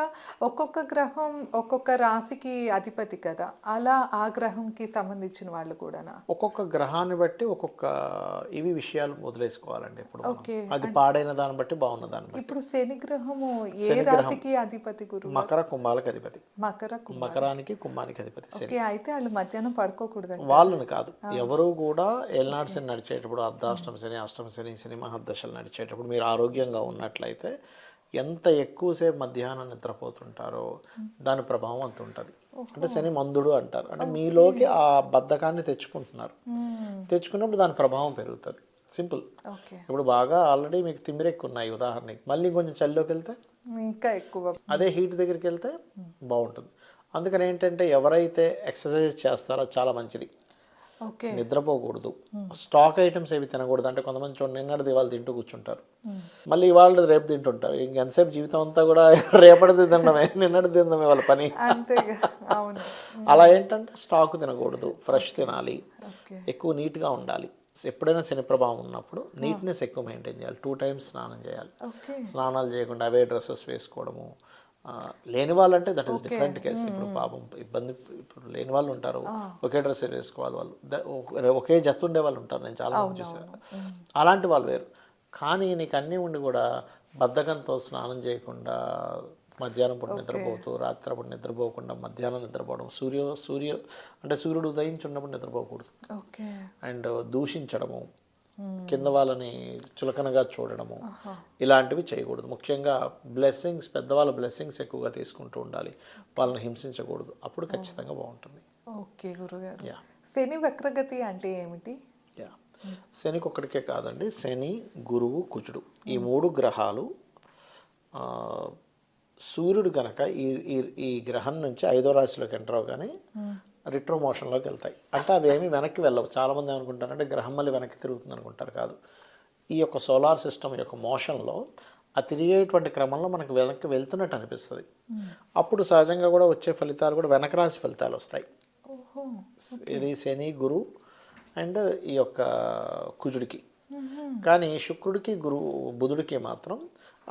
ఒక్కొక్క గ్రహం ఒక్కొక్క రాశికి అధిపతి కదా, అలా ఆ గ్రహంకి సంబంధించిన వాళ్ళు కూడానా? ఒక్కొక్క గ్రహాన్ని బట్టి ఒక్కొక్క ఇవి విషయాలు వదిలేసుకోవాలండి. ఇప్పుడు అది పాడైన దాన్ని బట్టి, బాగున్న దాన్ని బట్టి. ఇప్పుడు శని గ్రహము ఏ రాశికి అధిపతి గురు? మకర కుంభాలకు అధిపతి. మకరానికి కుంభానికి అధిపతి. అయితే వాళ్ళు మధ్యాహ్నం పడుకోకూడదు? వాళ్ళని కాదు, ఎవరు కూడా ఏలినాటి శని నడిచేటప్పుడు, అష్టమ శని, అష్టమ శని, శని మహర్దశలు నడిచేటప్పుడు మీరు ఆరోగ్యంగా ఉన్నట్లయితే ఎంత ఎక్కువసేపు మధ్యాహ్నం నిద్రపోతుంటారో దాని ప్రభావం అంత ఉంటుంది. అంటే శని మందుడు అంటారు, అంటే మీలోకి ఆ బద్ధకాన్ని తెచ్చుకుంటున్నారు, తెచ్చుకున్నప్పుడు దాని ప్రభావం పెరుగుతుంది. సింపుల్. ఇప్పుడు బాగా ఆల్రెడీ మీకు తిమ్మిరెక్కున్నాయి ఉదాహరణకి, మళ్ళీ కొంచెం చలిలోకి వెళ్తే ఇంకా ఎక్కువ, అదే హీట్ దగ్గరికి వెళ్తే బాగుంటుంది. అందుకని ఏంటంటే ఎవరైతే ఎక్సర్సైజ్ చేస్తారో చాలా మంచిది. నిద్రపోకూడదు, స్టాక్ ఐటమ్స్ ఏవి తినకూడదు. అంటే కొంతమంది చూడండి, నిన్నటిది ఇవాళ తింటూ కూర్చుంటారు, మళ్ళీ ఇవాళ రేపు తింటుంటారు. ఇంకెంతసేపు జీవితం అంతా కూడా రేపటిది తినడమే, నిన్నటి తినడమే వాళ్ళ పని. అలా ఏంటంటే స్టాక్ తినకూడదు, ఫ్రెష్ తినాలి, ఎక్కువ నీట్గా ఉండాలి. ఎప్పుడైనా శని ప్రభావం ఉన్నప్పుడు నీట్నెస్ ఎక్కువ మెయింటైన్ చేయాలి. 2 times స్నానం చేయాలి. స్నానాలు చేయకుండా అవే డ్రెస్సెస్ వేసుకోవడము, లేని వాళ్ళు అంటే దట్ ఈస్ డిఫరెంట్ కేసు. ఇప్పుడు పాపం ఇబ్బంది, ఇప్పుడు లేని వాళ్ళు ఉంటారు, ఒకే డ్రెస్ వేసుకోవాలి, వాళ్ళు ఒకే జత్తు ఉండే వాళ్ళు ఉంటారు, నేను చాలా మంది చూసాను. అలాంటి వాళ్ళు వేరు. కానీ నీకు అన్నీ ఉండి కూడా బద్ధకంతో స్నానం చేయకుండా, మధ్యాహ్నం పూట నిద్రపోతూ, రాత్రిపూట నిద్రపోకుండా మధ్యాహ్నం నిద్రపోవడం, సూర్యుడు ఉదయించి ఉన్నప్పుడు నిద్రపోకూడదు, అండ్ దూషించడము, కింద వాళ్ళని చులకనగా చూడడము, ఇలాంటివి చేయకూడదు. ముఖ్యంగా బ్లెస్సింగ్స్, పెద్దవాళ్ళ బ్లెస్సింగ్స్ ఎక్కువగా తీసుకుంటూ ఉండాలి, వాళ్ళని హింసించకూడదు. అప్పుడు ఖచ్చితంగా బాగుంటుంది. ఓకే గురుగారు. యా శని వక్రగతి అంటే ఏమిటి? యా శనికి ఒక్కడికే కాదండి, శని, గురువు, కుజుడు ఈ 3 గ్రహాలు సూర్యుడు కనుక ఈ గ్రహం నుంచి 5వ రాశిలోకి ఎంటర్ అవగానే రిట్రో మోషన్లోకి వెళ్తాయి. అంటే అవి ఏమి వెనక్కి వెళ్ళవు. చాలామంది ఏమనుకుంటారంటే గ్రహం మళ్ళీ వెనక్కి తిరుగుతుంది అనుకుంటారు. కాదు, ఈ యొక్క సోలార్ సిస్టమ్ యొక్క మోషన్లో ఆ తిరిగేటువంటి క్రమంలో మనకు వెనక్కి వెళ్తున్నట్టు అనిపిస్తుంది. అప్పుడు సహజంగా కూడా వచ్చే ఫలితాలు కూడా వెనక రాశి ఫలితాలు వస్తాయి. ఇది శని, గురు అండ్ ఈ యొక్క కుజుడికి. కానీ శుక్రుడికి, బుధుడికి మాత్రం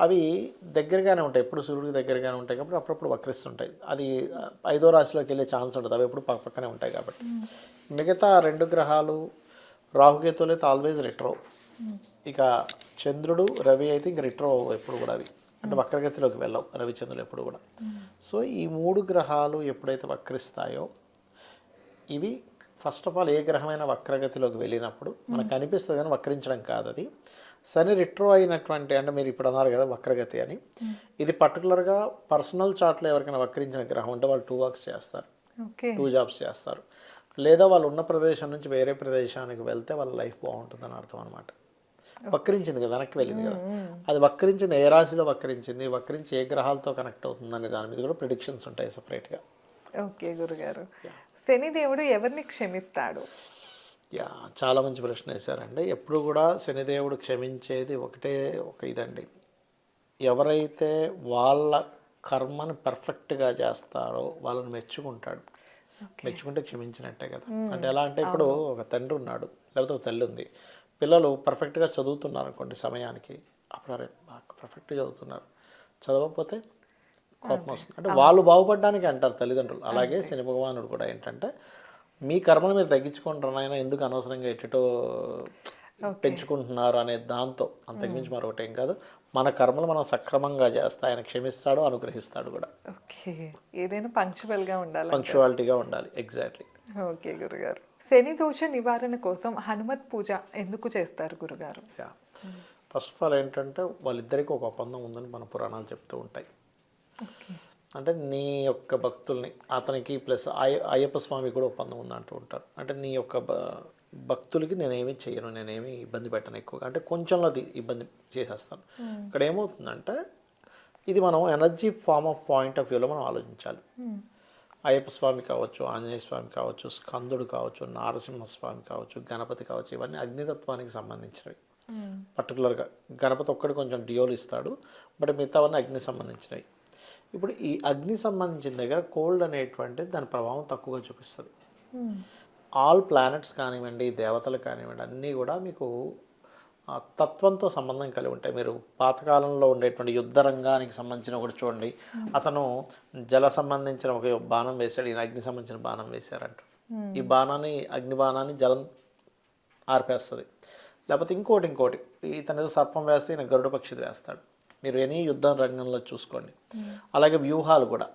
అవి దగ్గరగానే ఉంటాయి, ఎప్పుడు సూర్యుడికి దగ్గరగానే ఉంటాయి కాబట్టి అప్పుడప్పుడు వక్రిస్తుంటాయి. అది 5వ రాశిలోకి వెళ్ళే ఛాన్స్ ఉంటుంది, అవి ఎప్పుడు పక్కనే ఉంటాయి కాబట్టి. మిగతా 2 గ్రహాలు రాహుకేతువులు అయితే ఆల్వేజ్ రిట్రో. ఇక చంద్రుడు, రవి అయితే ఇంక రిట్రో ఎప్పుడు కూడా, అవి అంటే వక్రగతిలోకి వెళ్ళవు రవిచంద్రులు ఎప్పుడు కూడా. సో ఈ 3 గ్రహాలు ఎప్పుడైతే వక్రిస్తాయో, ఇవి ఫస్ట్ ఆఫ్ ఆల్ ఏ గ్రహమైన వక్రగతిలోకి వెళ్ళినప్పుడు మనకు అనిపిస్తుంది కానీ వక్రించడం కాదు అది. శని రిట్రో అయినటువంటి, అంటే మీరు ఇప్పుడు అన్నారు కదా వక్రగతి అని, ఇది పర్టికులర్గా పర్సనల్ చార్ట్లో ఎవరికైనా వక్రించిన గ్రహం ఉంటే వాళ్ళు 2 వర్క్స్ చేస్తారు, 2 జాబ్స్ చేస్తారు, లేదా వాళ్ళు ఉన్న ప్రదేశం నుంచి వేరే ప్రదేశానికి వెళ్తే వాళ్ళ లైఫ్ బాగుంటుందని అర్థం అనమాట. వక్రించింది కదా, వెనక్కి వెళ్ళింది కదా, అది వక్రించింది ఏ రాశిలో వక్రించి ఏ గ్రహాలతో కనెక్ట్ అవుతుంది అనే దాని మీద కూడా ప్రిడిక్షన్స్ ఉంటాయి సపరేట్గా. ఓకే గురుగారు, శనిదేవుడు ఎవరిని క్షమిస్తాడు? యా, చాలా మంచి ప్రశ్న వేశారండి. ఎప్పుడు కూడా శనిదేవుడు క్షమించేది ఒకటే ఒక ఇదండి, ఎవరైతే వాళ్ళ కర్మను పర్ఫెక్ట్గా చేస్తారో వాళ్ళని మెచ్చుకుంటాడు. మెచ్చుకుంటే క్షమించినట్టే కదా. అంటే ఎలా అంటే ఇప్పుడు ఒక తండ్రి ఉన్నాడు, లేకపోతే ఒక తల్లి ఉంది, పిల్లలు పర్ఫెక్ట్గా చదువుతున్నారు అనుకోండి సమయానికి, అప్పుడు అరే బాగా పర్ఫెక్ట్గా చదువుతున్నారు, చదవకపోతే కోపం వస్తుంది. అంటే వాళ్ళు బాగుపడడానికి అంటారు తల్లిదండ్రులు. అలాగే శని భగవానుడు కూడా ఏంటంటే మీ కర్మను మీరు తగ్గించుకుంటారు ఆయన, ఎందుకు అనవసరంగా ఎట్టో పెంచుకుంటున్నారు అనే దాంతో, అంతకుమించి మరొకటి ఏం కాదు. మన కర్మలు మనం సక్రమంగా చేస్తే ఆయన క్షమిస్తాడు, అనుగ్రహిస్తాడు కూడా. ఓకే, ఏదైనా పంక్చువల్గా ఉండాలి, పంక్చువాలిటీగా ఉండాలి. ఎగ్జాక్ట్లీ. ఓకే గురుగారు, శని దోష నివారణ కోసం హనుమత్ పూజ ఎందుకు చేస్తారు గురుగారు? ఫస్ట్ ఆఫ్ ఆల్ ఏంటంటే వాళ్ళిద్దరికీ ఒక ఒప్పందం ఉందని మన పురాణాలు చెప్తూ ఉంటాయి. అంటే నీ యొక్క భక్తుల్ని, అతనికి ప్లస్ అయ్యప్ప స్వామి కూడా ఒప్పందం ఉందంటూ ఉంటారు. అంటే నీ యొక్క భక్తులకి నేనేమి చేయను, నేనేమి ఇబ్బంది పెట్టను ఎక్కువగా, అంటే కొంచెంలో అది ఇబ్బంది చేసేస్తాను. ఇక్కడ ఏమవుతుందంటే ఇది మనం energy form of point of వ్యూలో మనం ఆలోచించాలి. అయ్యప్ప స్వామి కావచ్చు, ఆంజనేయ స్వామి కావచ్చు, స్కందుడు కావచ్చు, నారసింహస్వామి కావచ్చు, గణపతి కావచ్చు, ఇవన్నీ అగ్నితత్వానికి సంబంధించినవి. పర్టికులర్గా గణపతి ఒక్కటి కొంచెం డియోలు ఇస్తాడు, బట్ మిగతావన్నీ అగ్ని సంబంధించినవి. ఇప్పుడు ఈ అగ్ని సంబంధించిన దగ్గర కోల్డ్ అనేటువంటి దాని ప్రభావం తక్కువగా చూపిస్తుంది. ఆల్ ప్లానెట్స్ కానివ్వండి, దేవతలు కానివ్వండి, అన్నీ కూడా మీకు తత్వంతో సంబంధం కలిగి ఉంటాయి. మీరు పాతకాలంలో ఉండేటువంటి యుద్ధ రంగానికి సంబంధించిన ఒకటి చూడండి, అతను జల సంబంధించిన ఒక బాణం వేశాడు, ఈయన అగ్ని సంబంధించిన బాణం వేశారంట. ఈ బాణాన్ని, అగ్ని బాణాన్ని జలం ఆర్పేస్తుంది. లేకపోతే ఇంకోటి ఇతను ఏదో సర్పం వేస్తే ఈయన గరుడ పక్షిది వేస్తాడు. మీరు ఎనీ యుద్ధ రంగంలో చూసుకోండి. అలాగే వ్యూహాలు కూడా.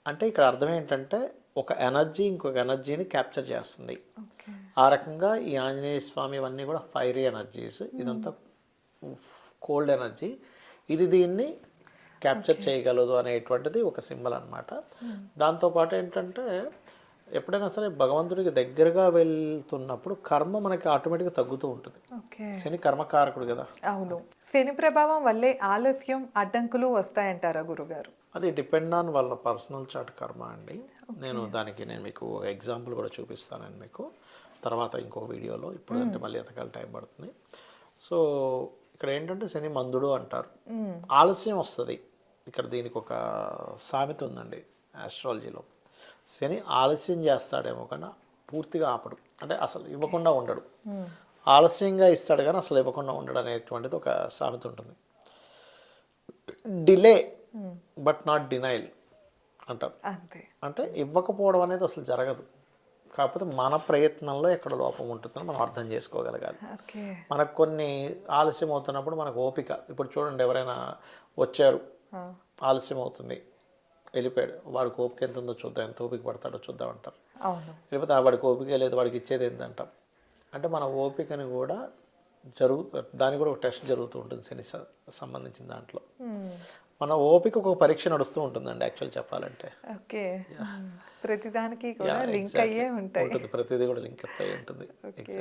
అంటే ఇక్కడ అర్థం ఏంటంటే ఒక ఎనర్జీ ఇంకొక ఎనర్జీని క్యాప్చర్ చేస్తుంది. ఆ రకంగా ఈ ఆంజనేయ స్వామి ఇవన్నీ కూడా ఫైరీ ఎనర్జీస్, ఇదంతా కోల్డ్ ఎనర్జీ, ఇది దీన్ని క్యాప్చర్ చేయగలదు అనేటువంటిది ఒక సింబల్ అనమాట. దాంతోపాటు ఏంటంటే ఎప్పుడైనా సరే భగవంతుడికి దగ్గరగా వెళ్తున్నప్పుడు కర్మ మనకి ఆటోమేటిక్గా తగ్గుతూ ఉంటుంది. శని కర్మకారకుడు కదా. అవును, శని ప్రభావం వల్లే ఆలస్యం, అడ్డంకులు వస్తాయంటారా గురుగారు? అది డిపెండ్ ఆన్ వాళ్ళ పర్సనల్ చార్ట్ కర్మ అండి. నేను మీకు ఒక ఎగ్జాంపుల్ కూడా చూపిస్తానండి మీకు తర్వాత ఇంకో వీడియోలో. ఇప్పుడు అంటే మళ్ళీ ఎంతకాలం టైం పడుతుంది. సో ఇక్కడ ఏంటంటే శని మందుడు అంటారు, ఆలస్యం వస్తుంది. ఇక్కడ దీనికి ఒక సామెత ఉందండి ఆస్ట్రాలజీలో, శని ఆలస్యం చేస్తాడేమో కానీ పూర్తిగా ఆపడు, అంటే అసలు ఇవ్వకుండా ఉండడు. ఆలస్యంగా ఇస్తాడు కానీ అసలు ఇవ్వకుండా ఉండడు అనేటువంటిది ఒక సామెత ఉంటుంది. డిలే బట్ నాట్ డినైల్ అంటారు. అంటే ఇవ్వకపోవడం అనేది అసలు జరగదు, కాకపోతే మన ప్రయత్నంలో ఎక్కడ లోపం ఉంటుందని మనం అర్థం చేసుకోగలగాలి. మనకు కొన్ని ఆలస్యం అవుతున్నప్పుడు మనకు ఓపిక, ఇప్పుడు చూడండి ఎవరైనా వచ్చారు ఆలస్యం అవుతుంది వెళ్ళిపోయాడు, వాడికి ఓపిక ఎంత ఉందో చూద్దాం, ఎంత ఓపిక పడతాడో చూద్దాం అంటారు. లేకపోతే వాడికి ఓపిక లేదు, వాడికి ఇచ్చేది ఏంటంటాం. అంటే మన ఓపికని కూడా దానికి కూడా ఒక టెస్ట్ జరుగుతూ ఉంటుంది శని సంబంధించిన దాంట్లో. మన ఓపిక ఒక పరీక్ష నడుస్తూ ఉంటుందండి యాక్చువల్ చెప్పాలంటే. ఓకే, ప్రతిదానికి కూడా లింక్ అయ్యే ఉంటాయి. ఉంటుంది, ప్రతిదీ కూడా లింక్ అయ్యి ఉంటుంది. ఓకే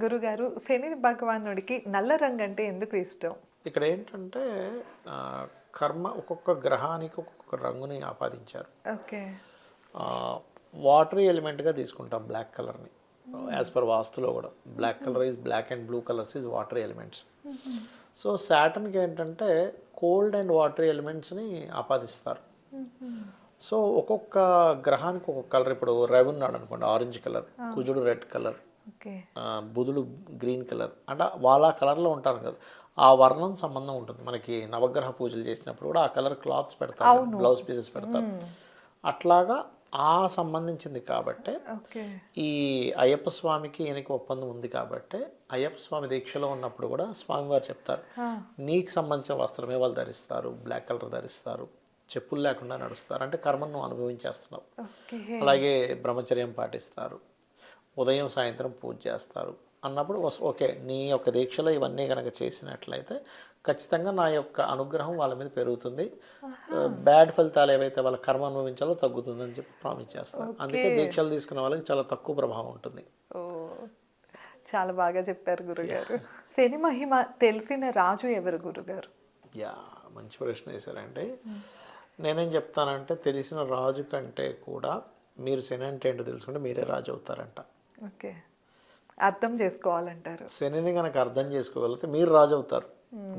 గురుగారు, శని భగవానుడికి నల్ల రంగు అంటే ఎందుకు ఇష్టం? ఇక్కడ ఏంటంటే కర్మ ఒక్కొక్క గ్రహానికి ఒక్కొక్క రంగుని ఆపాదించారు. ఓకే, వాటరీ ఎలిమెంట్గా తీసుకుంటాం బ్లాక్ కలర్ని. యాజ్ పర్ వాస్తులో కూడా black colour is black and blue colours is watery elements. So సాటర్న్కి ఏంటంటే కోల్డ్ అండ్ వాటరీ ఎలిమెంట్స్ని ఆపాదిస్తారు. సో ఒక్కొక్క గ్రహానికి ఒక్కొక్క కలర్. ఇప్పుడు రవి ఉన్నాడు అనుకోండి, ఆరెంజ్ కలర్, కుజుడు రెడ్ కలర్, బుధుడు గ్రీన్ కలర్, అంటే వాళ్ళ కలర్లో ఉంటారు కదా, ఆ వర్ణం సంబంధం ఉంటుంది. మనకి నవగ్రహ పూజలు చేసినప్పుడు కూడా ఆ కలర్ క్లాత్స్ పెడతారు, బ్లౌజ్ పీసెస్ పెడతారు. అట్లాగా ఆ సంబంధించింది కాబట్టి ఈ అయ్యప్ప స్వామికి ఈయనకి ఒప్పందం ఉంది కాబట్టి అయ్యప్ప స్వామి దీక్షలో ఉన్నప్పుడు కూడా స్వామివారు చెప్తారు, నీకు సంబంధించిన వస్త్రమే వాళ్ళు ధరిస్తారు, బ్లాక్ కలర్ ధరిస్తారు, చెప్పులు లేకుండా నడుస్తారు, అంటే కర్మను నువ్వు అనుభవించేస్తున్నావు. అలాగే బ్రహ్మచర్యం పాటిస్తారు, ఉదయం సాయంత్రం పూజ చేస్తారు అన్నప్పుడు ఓకే, నీ యొక్క దీక్షలో ఇవన్నీ కనుక చేసినట్లయితే ఖచ్చితంగా నా యొక్క అనుగ్రహం వాళ్ళ మీద పెరుగుతుంది, బ్యాడ్ ఫలితాలు ఏవైతే వాళ్ళ కర్మ అనుభవించాలో తగ్గుతుందని చెప్పి ప్రామిస్ చేస్తారు. అందుకే దీక్షలు తీసుకున్న వాళ్ళకి చాలా తక్కువ ప్రభావం ఉంటుంది. చాలా బాగా చెప్పారు గురుగారు. శని మహిమ తెలిసిన రాజు ఎవరు గురుగారు? మంచి ప్రశ్న వేశారంటే నేనేం చెప్తానంటే తెలిసిన రాజు కంటే కూడా మీరు శని అంటే ఏంటో తెలుసుకుంటే మీరే రాజు అవుతారంట. ఓకే, అర్థం చేసుకోవాలంటారు. శనిని కనుక అర్థం చేసుకోగలిగితే మీరు రాజు అవుతారు,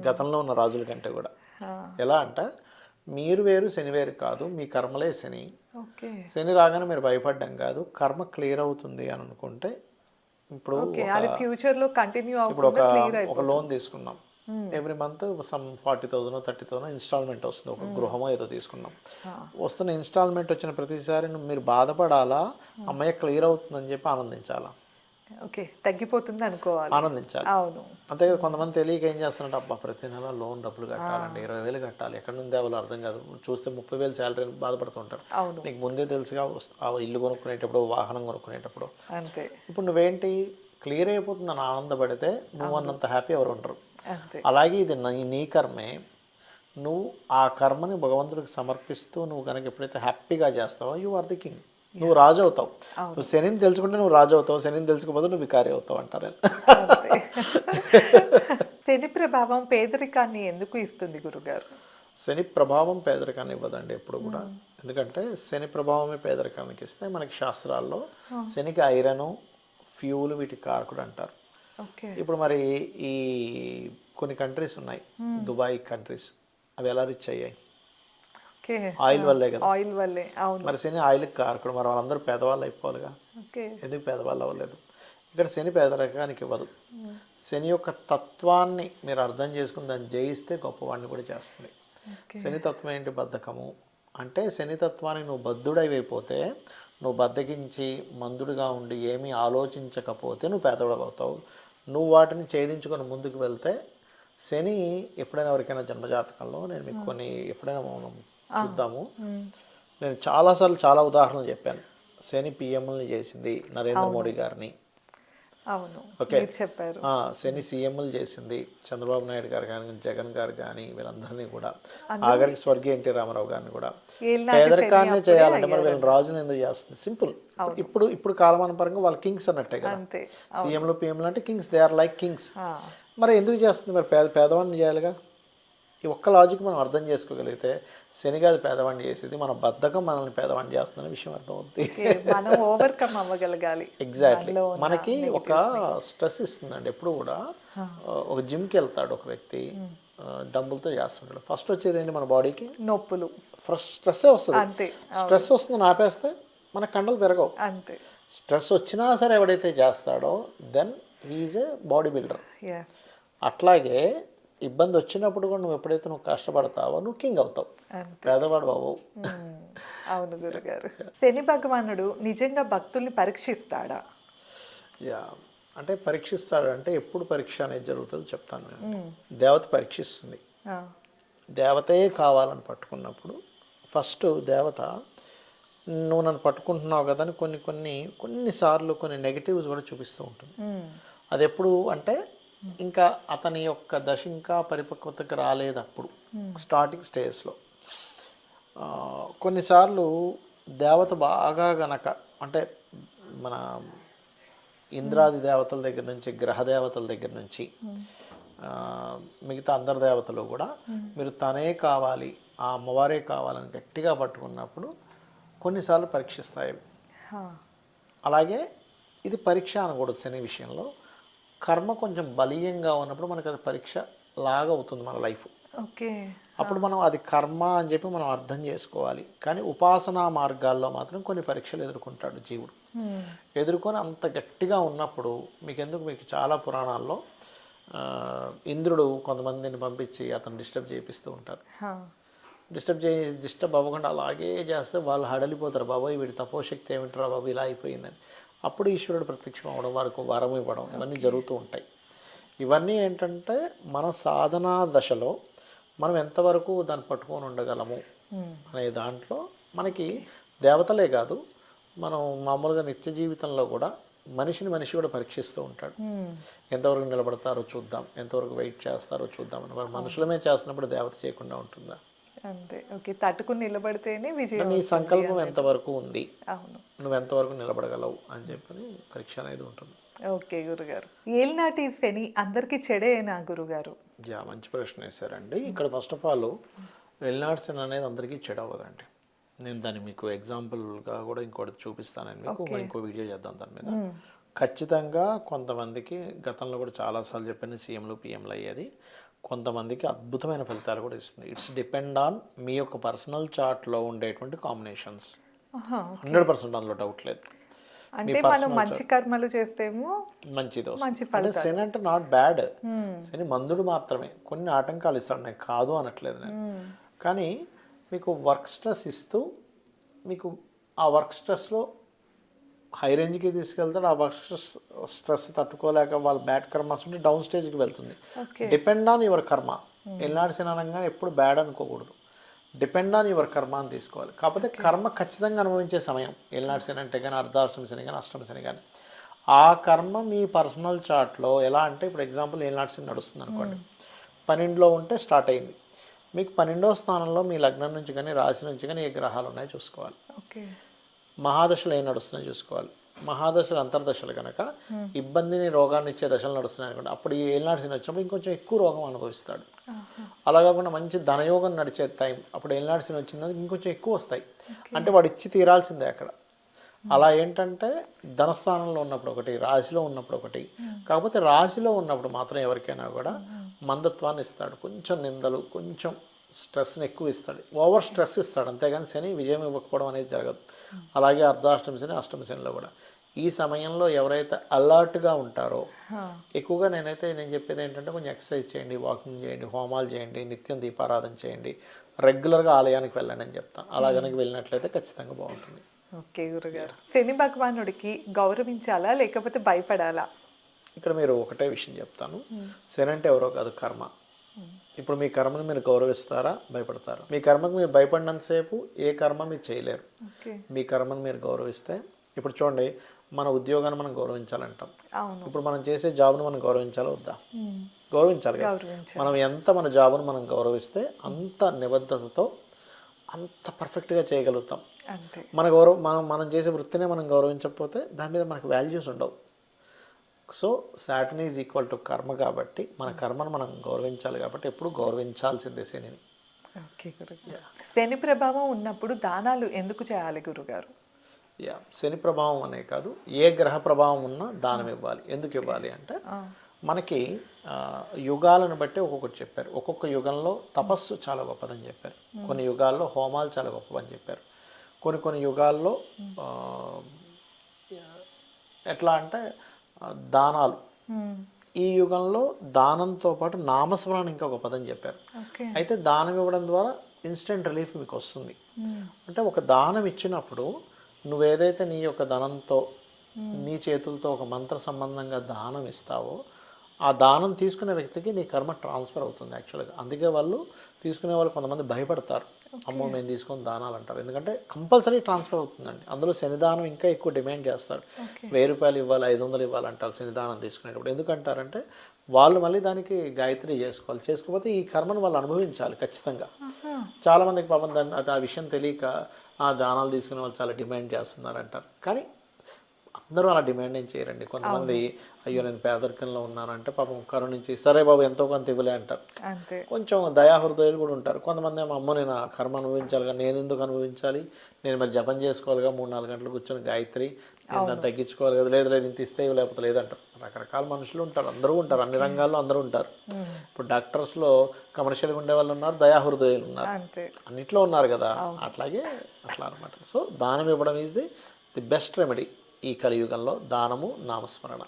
గతంలో ఉన్న రాజుల కంటే కూడా. ఎలా అంటే మీరు వేరు శని వేరు కాదు, మీ కర్మలే శని. శని రాగానే మీరు భయపడ్డం కాదు, కర్మ క్లియర్ అవుతుంది అని అనుకుంటే ఇప్పుడు ఇప్పుడు ఒక లోన్ తీసుకున్నాం, ఎవ్రీ మంత్ సమ్ 40,000 30,000 ఇన్స్టాల్మెంట్ వస్తుంది, ఒక గృహమో ఏదో తీసుకున్నాం. వస్తున్న ఇన్స్టాల్మెంట్ వచ్చిన ప్రతిసారి మీరు బాధపడాలా, అమ్మాయి క్లియర్ అవుతుందని చెప్పి ఆనందించాలా? ఓకే, తగ్గిపోతుంది అనుకోవాలి, ఆనందించాలి. అవును, అంతే కదా. కొంతమంది తెలియక ఏం చేస్తున్నట్టు, అబ్బా ప్రతి నెల లోన్ డబ్బులు కట్టాలంటే 20,000 కట్టాలి, ఎక్కడి నుంచి తేవాలో అర్థం కాదు, చూస్తే 30,000 శాలరీ బాధపడుతుంటారు. నీకు ముందే తెలుసుగా, ఇల్లు కొనుక్కునేటప్పుడు, వాహనం కొనుక్కునేటప్పుడు. అంతే. ఇప్పుడు నువ్వేంటి క్లియర్ అయిపోతుందని ఆనందపడితే నువ్వు అన్నంత హ్యాపీ ఎవరు ఉండరు. అలాగే ఇది నీ కర్మే, నువ్వు ఆ కర్మని భగవంతుడికి సమర్పిస్తూ నువ్వు కనుక ఎప్పుడైతే హ్యాపీగా చేస్తావో యు ఆర్ ది కింగ్, నువ్వు రాజు అవుతావు. నువ్వు శనిని తెలుసుకుంటే నువ్వు రాజు అవుతావు, శనిని తెలుసుకోకపోతే నువ్వు వికారి అవుతావు అంటారు. శని ప్రభావం పేదరికాన్ని ఎందుకు ఇస్తుంది గురుగారు? శని ప్రభావం పేదరికాన్ని ఇవ్వదండి ఎప్పుడు కూడా. ఎందుకంటే శని ప్రభావమే పేదరికానికి ఇస్తే మనకి శాస్త్రాల్లో శనికి ఐరన్, ఫ్యూల్ వీటి కారకుడు అంటారు. ఇప్పుడు మరి ఈ కొన్ని కంట్రీస్ ఉన్నాయి, దుబాయ్ కంట్రీస్, అవి ఎలా రిచ్ అయ్యాయి? ఆయిల్ వల్లే కదా. ఆయిల్ వల్లే. మరి శని ఆయిల్ కారకుడు, మరి వాళ్ళందరూ పేదవాళ్ళు అయిపోవాలిగా, ఎందుకు పేదవాళ్ళు అవ్వలేదు? ఇక్కడ శని పేదరికానికి ఇవ్వదు. శని యొక్క తత్వాన్ని మీరు అర్థం చేసుకుని దాన్ని జయిస్తే గొప్పవాడిని కూడా చేస్తుంది. శని తత్వం ఏంటి? బద్ధకము. అంటే శని తత్వానికి నువ్వు బద్ధుడైపోతే, నువ్వు బద్దకించి మందుడుగా ఉండి ఏమీ ఆలోచించకపోతే నువ్వు పేదవాడు అవుతావు. నువ్వు వాటిని ఛేదించుకొని ముందుకు వెళ్తే శని ఎప్పుడైనా ఎవరికైనా జన్మజాతకంలో నేను మీకు కొన్ని ఎప్పుడైనా మనం చూద్దాము. నేను చాలాసార్లు చాలా ఉదాహరణలు చెప్పాను. శని పిఎంని చేసింది నరేంద్ర మోడీ గారిని. అవును, ఓకే చెప్పారు. శని సీఎంలు చేసింది చంద్రబాబు నాయుడు గారు కానీ, జగన్ గారు కానీ, వీళ్ళందరినీ కూడా, ఆఖరికి స్వర్గీయ ఎన్టీ రామారావు గారిని కూడా. పేదరికాన్ని చేయాలంటే మరి వీళ్ళని రాజుని ఎందుకు చేస్తుంది? సింపుల్. ఇప్పుడు కాలమాన పరంగా వాళ్ళు కింగ్స్ అన్నట్టే కదా. సీఎంలు పిఎంలు అంటే kings, they are like kings. మరి ఎందుకు చేస్తుంది? మరి పేదవాడిని చేయాలిగా. ఈ ఒక్క లాజిక్ మనం అర్థం చేసుకోగలిగితే శని కాదు పేదవాడిని చేసేది, మన బద్ధకం మనల్ని పేదవాడిని చేస్తున్న విషయం అర్థమవుతుంది. ఎగ్జాక్ట్లీ. మనకి ఒక స్ట్రెస్ ఇస్తుందండి ఎప్పుడు కూడా. ఒక జిమ్కి వెళ్తాడు ఒక వ్యక్తి, డంబుల్తో చేస్తుంటాడు. ఫస్ట్ వచ్చేది ఏంటి మన బాడీకి? నొప్పులు. ఫస్ట్ స్ట్రెస్సే వస్తుంది. స్ట్రెస్ వస్తుంది ఆపేస్తే మన కండలు పెరగవు. స్ట్రెస్ వచ్చినా సరే ఎవడైతే చేస్తాడో దెన్ హీఈస్ ఏ బాడీ బిల్డర్. అట్లాగే ఇబ్బంది వచ్చినప్పుడు కూడా నువ్వు ఎప్పుడైతే నువ్వు కష్టపడతావో నువ్వు కింగ్ అవుతావు, పేదవాడు బాబు. అవును గురుగారు. శని భగవానుడు నిజంగా భక్తుల్ని పరీక్షిస్తాడా? అంటే పరీక్షిస్తాడు అంటే ఎప్పుడు పరీక్ష అనేది జరుగుతుందో చెప్తాను నేను. దేవత పరీక్షిస్తుంది. దేవతే కావాలని పట్టుకున్నప్పుడు ఫస్ట్ దేవత నువ్వు నన్ను పట్టుకుంటున్నావు కదా అని కొన్నిసార్లు కొన్ని నెగిటివ్స్ కూడా చూపిస్తూ ఉంటుంది. అది ఎప్పుడు అంటే ఇంకా అతని యొక్క దశ ఇంకా పరిపక్వతకు రాలేదు అప్పుడు, స్టార్టింగ్ స్టేజ్లో. కొన్నిసార్లు దేవత బాగా గనక అంటే మన ఇంద్రాది దేవతల దగ్గర నుంచి, గ్రహ దేవతల దగ్గర నుంచి మిగతా అందరి దేవతలు కూడా మీరు తనే కావాలి, ఆ అమ్మవారే కావాలని గట్టిగా పట్టుకున్నప్పుడు కొన్నిసార్లు పరీక్షిస్తాయి. అలాగే ఇది పరీక్ష అనకూడదు శని విషయంలో. కర్మ కొంచెం బలీయంగా ఉన్నప్పుడు మనకు అది పరీక్ష లాగా అవుతుంది మన లైఫ్. ఓకే, అప్పుడు మనం అది కర్మ అని చెప్పి మనం అర్థం చేసుకోవాలి. కానీ ఉపాసనా మార్గాల్లో మాత్రం కొన్ని పరీక్షలు ఎదుర్కొంటాడు జీవుడు. ఎదుర్కొని అంత గట్టిగా ఉన్నప్పుడు మీకు చాలా పురాణాల్లో ఇంద్రుడు కొంతమందిని పంపించి అతను డిస్టర్బ్ చేపిస్తూ ఉంటారు. డిస్టర్బ్ అవ్వకుండా అలాగే చేస్తే వాళ్ళు హడలిపోతారు, బాబోయ్ వీడి తపోశక్తి ఏమిట్రా బాబు ఇలా అయిపోయిందని. అప్పుడు ఈశ్వరుడు ప్రత్యక్షం అవ్వడం, వారికి వరం ఇవ్వడం, ఇవన్నీ జరుగుతూ ఉంటాయి. ఇవన్నీ ఏంటంటే మన సాధనా దశలో మనం ఎంతవరకు దాన్ని పట్టుకొని ఉండగలము అనే దాంట్లో మనకి దేవతలే కాదు, మనం మామూలుగా నిత్య జీవితంలో కూడా మనిషి కూడా పరీక్షిస్తూ ఉంటాడు. ఎంతవరకు నిలబడతారో చూద్దాం, ఎంతవరకు వెయిట్ చేస్తారో చూద్దాం అని. మరి మనుషులమే చేస్తున్నప్పుడు దేవత చేయకుండా ఉంటుందా? అంతే. ఓకే, తట్టుకుని నిలబడితేనే విజయం. నీ సంకల్పం ఎంతవరకు ఉంది, అవును, నువ్వు ఎంతవరకు నిలబడగలవు అని చెప్పని పరీక్ష అనేది ఉంటుంది. ఓకే గురుగారు, ఏలినాటి శని అందరికీ చెడేనా గురుగారు? మంచి ప్రశ్న వేశారండి. ఇక్కడ ఫస్ట్ ఆఫ్ ఆల్ ఏలినాటి శని అనేది అందరికీ చెడవదండి. నేను దాన్ని మీకు ఎగ్జాంపుల్గా కూడా ఇంకోటి చూపిస్తానని మీకు ఇంకో వీడియో చేద్దాం దాని మీద. ఖచ్చితంగా కొంతమందికి గతంలో కూడా చాలాసార్లు చెప్పిన సీఎంలు పిఎంలు అయ్యేది, కొంతమందికి అద్భుతమైన ఫలితాలు కూడా ఇస్తుంది. ఇట్స్ డిపెండ్ ఆన్ మీ యొక్క పర్సనల్ చార్ట్లో ఉండేటువంటి కాంబినేషన్స్. 100% అందులో డౌట్ లేదు. అంటే మనం మంచి కర్మలు చేస్తేమో మంచిది వస్తుంది. శని అంటే నాట్ బ్యాడ్, శని మందుడు మాత్రమే. కొన్ని ఆటంకాలు ఇస్తాడు, నేను కాదు అనట్లేదు నేను. కానీ మీకు వర్క్ స్ట్రెస్ ఇస్తూ మీకు ఆ వర్క్ స్ట్రెస్లో హై రేంజ్కి తీసుకెళ్తాడు. ఆ వర్క్ స్ట్రెస్ తట్టుకోలేక వాళ్ళ బ్యాడ్ కర్మస్ ఉంటే డౌన్ స్టేజ్కి వెళ్తుంది. డిపెండ్ ఆన్ యువర్ కర్మ. ఎల్నాడు శని అనగా ఎప్పుడు బ్యాడ్ అనుకోకూడదు, డిపెండ్ ఆన్ యువర్ కర్మ అని తీసుకోవాలి. కాకపోతే కర్మ ఖచ్చితంగా అనుభవించే సమయం ఎల్నాడు శని అంటే కానీ, అర్ధాష్టమి శని కానీ, అష్టమి శని కానీ, ఆ కర్మ మీ పర్సనల్ చార్ట్లో ఎలా అంటే, ఇప్పుడు ఎగ్జాంపుల్ ఏలినాటి శని నడుస్తుంది అనుకోండి, 12లో ఉంటే స్టార్ట్ అయింది. మీకు 12వ స్థానంలో మీ లగ్నం నుంచి కానీ రాశి నుంచి కానీ ఏ గ్రహాలు ఉన్నాయో చూసుకోవాలి. మహాదశలు ఏం నడుస్తున్నాయో చూసుకోవాలి. మహాదశలు అంతర్దశలు కనుక ఇబ్బందిని రోగాన్ని ఇచ్చే దశలు నడుస్తున్నాయి అనుకోండి, అప్పుడు ఈ ఏలినాటి శని వచ్చినప్పుడు ఇంకొంచెం ఎక్కువ రోగం అనుభవిస్తాడు. అలా కాకుండా మంచి ధనయోగం నడిచే టైం అప్పుడు ఏలినాటి శని వచ్చిందని ఇంకొంచెం ఎక్కువ వస్తాయి. అంటే వాడు ఇచ్చి తీరాల్సిందే అక్కడ. అలా ఏంటంటే ధనస్థానంలో ఉన్నప్పుడు ఒకటి, రాశిలో ఉన్నప్పుడు ఒకటి. కాకపోతే రాశిలో ఉన్నప్పుడు మాత్రం ఎవరికైనా కూడా మందత్వాన్ని ఇస్తాడు, కొంచెం నిందలు, కొంచెం స్ట్రెస్ని ఎక్కువ ఇస్తాడు, ఓవర్ స్ట్రెస్ ఇస్తాడు. అంతేగాని శని విజయం ఇవ్వకపోవడం అనేది జరగదు. అలాగే అర్ధాష్టమి శని, అష్టమి శనిలో కూడా ఈ సమయంలో ఎవరైతే అలర్ట్గా ఉంటారో ఎక్కువగా నేను చెప్పేది ఏంటంటే కొంచెం ఎక్సర్సైజ్ చేయండి, వాకింగ్ చేయండి, హోమాలు చేయండి, నిత్యం దీపారాధన చేయండి, రెగ్యులర్గా ఆలయానికి వెళ్ళండి అని చెప్తాను. అలా కనుక వెళ్ళినట్లయితే ఖచ్చితంగా బాగుంటుంది. ఓకే గురుగారు, శని భగవానుడికి గౌరవించాలా లేకపోతే భయపడాలా? ఇక్కడ మీరు ఒకటే విషయం చెప్తాను. శని అంటే ఎవరో కాదు, కర్మ. ఇప్పుడు మీ కర్మను మీరు గౌరవిస్తారా, భయపడతారా? మీ కర్మకు మీరు భయపడినంతసేపు ఏ కర్మ మీరు చేయలేరు. మీ కర్మను మీరు గౌరవిస్తే, ఇప్పుడు చూడండి, మన ఉద్యోగాన్ని మనం గౌరవించాలంటాం. ఇప్పుడు మనం చేసే జాబ్ను మనం గౌరవించాలా వద్దా? గౌరవించాలి కదా. మనం ఎంత మన జాబ్ను మనం గౌరవిస్తే అంత నిబద్ధతతో అంత పర్ఫెక్ట్గా చేయగలుగుతాం. మనం చేసే వృత్తినే మనం గౌరవించకపోతే దాని మీద మనకు వాల్యూస్ ఉండవు. So Saturn is equal to కర్మ కాబట్టి మన కర్మను మనం గౌరవించాలి కాబట్టి ఎప్పుడు గౌరవించాల్సిందే శనిని. ఓకే గురుగారు, శని ప్రభావం ఉన్నప్పుడు దానాలు ఎందుకు చేయాలి గురుగారు? శని ప్రభావం అనే కాదు, ఏ గ్రహ ప్రభావం ఉన్నా దానం ఇవ్వాలి. ఎందుకు ఇవ్వాలి అంటే, మనకి యుగాలను బట్టి ఒక్కొక్కటి చెప్పారు. ఒక్కొక్క యుగంలో తపస్సు చాలా గొప్పదని చెప్పారు, కొన్ని యుగాల్లో హోమాలు చాలా గొప్పవని చెప్పారు, కొన్ని యుగాల్లో ఎట్లా అంటే దానాలు. ఈ యుగంలో దానంతో పాటు నామస్మరణ ఇంకా గొప్పదని చెప్పారు. అయితే దానం ఇవ్వడం ద్వారా ఇన్స్టెంట్ రిలీఫ్ మీకు వస్తుంది. అంటే ఒక దానం ఇచ్చినప్పుడు నువ్వేదైతే నీ యొక్క ధనంతో నీ చేతులతో ఒక మంత్ర సంబంధంగా దానం ఇస్తావో ఆ దానం తీసుకునే వ్యక్తికి నీ కర్మ ట్రాన్స్ఫర్ అవుతుంది యాక్చువల్గా. అందుకే వాళ్ళు తీసుకునే వాళ్ళు కొంతమంది భయపడతారు, అమ్మో మేము తీసుకొని దానాలు అంటారు. ఎందుకంటే కంపల్సరీ ట్రాన్స్ఫర్ అవుతుందండి. అందులో శనిదానం ఇంకా ఎక్కువ డిమాండ్ చేస్తారు. 1000 రూపాయలు ఇవ్వాలి, 500 ఇవ్వాలి అంటారు శనిదానం తీసుకునేటప్పుడు. ఎందుకంటారంటే వాళ్ళు మళ్ళీ దానికి గాయత్రి చేసుకోవాలి. చేసుకోకపోతే ఈ కర్మను వాళ్ళు అనుభవించాలి ఖచ్చితంగా. చాలామందికి పాపం దాన్ని ఆ విషయం తెలియక ఆ దానాలు తీసుకునే వాళ్ళు చాలా డిమాండ్ చేస్తున్నారు అంటారు. కానీ అందరూ అలా డిమాండ్ ఏం చేయరండి. కొంతమంది అయ్యో నేను పేదరికంలో ఉన్నానంటే పాపం కరుణించి సరే బాబు ఎంతో కొంత ఇవ్వలే అంటారు. కొంచెం దయాహృదయాలు కూడా ఉంటారు. కొంతమంది ఏమో అమ్మో నేను ఆ కర్మ అనుభవించాలి, నేను ఎందుకు అనుభవించాలి, నేను మరి జపం చేసుకోవాలిగా 3-4 గంటలు కూర్చొని గాయత్రి, నేను దాన్ని తగ్గించుకోవాలి కదా, లేదు ఇంత ఇస్తే లేకపోతే లేదంటారు. రకరకాల మనుషులు ఉంటారు, అందరూ ఉంటారు, అన్ని రంగాల్లో అందరూ ఉంటారు. ఇప్పుడు డాక్టర్స్లో కమర్షియల్గా ఉండే వాళ్ళు ఉన్నారు, దయాహృదయాలు ఉన్నారు, అన్నిట్లో ఉన్నారు కదా. అట్లాగే అట్లా అనమాట. సో దానం ఇవ్వడం ఈజ్ ది బెస్ట్ రెమెడీ ఈ కలియుగంలో, దానము నామస్మరణ.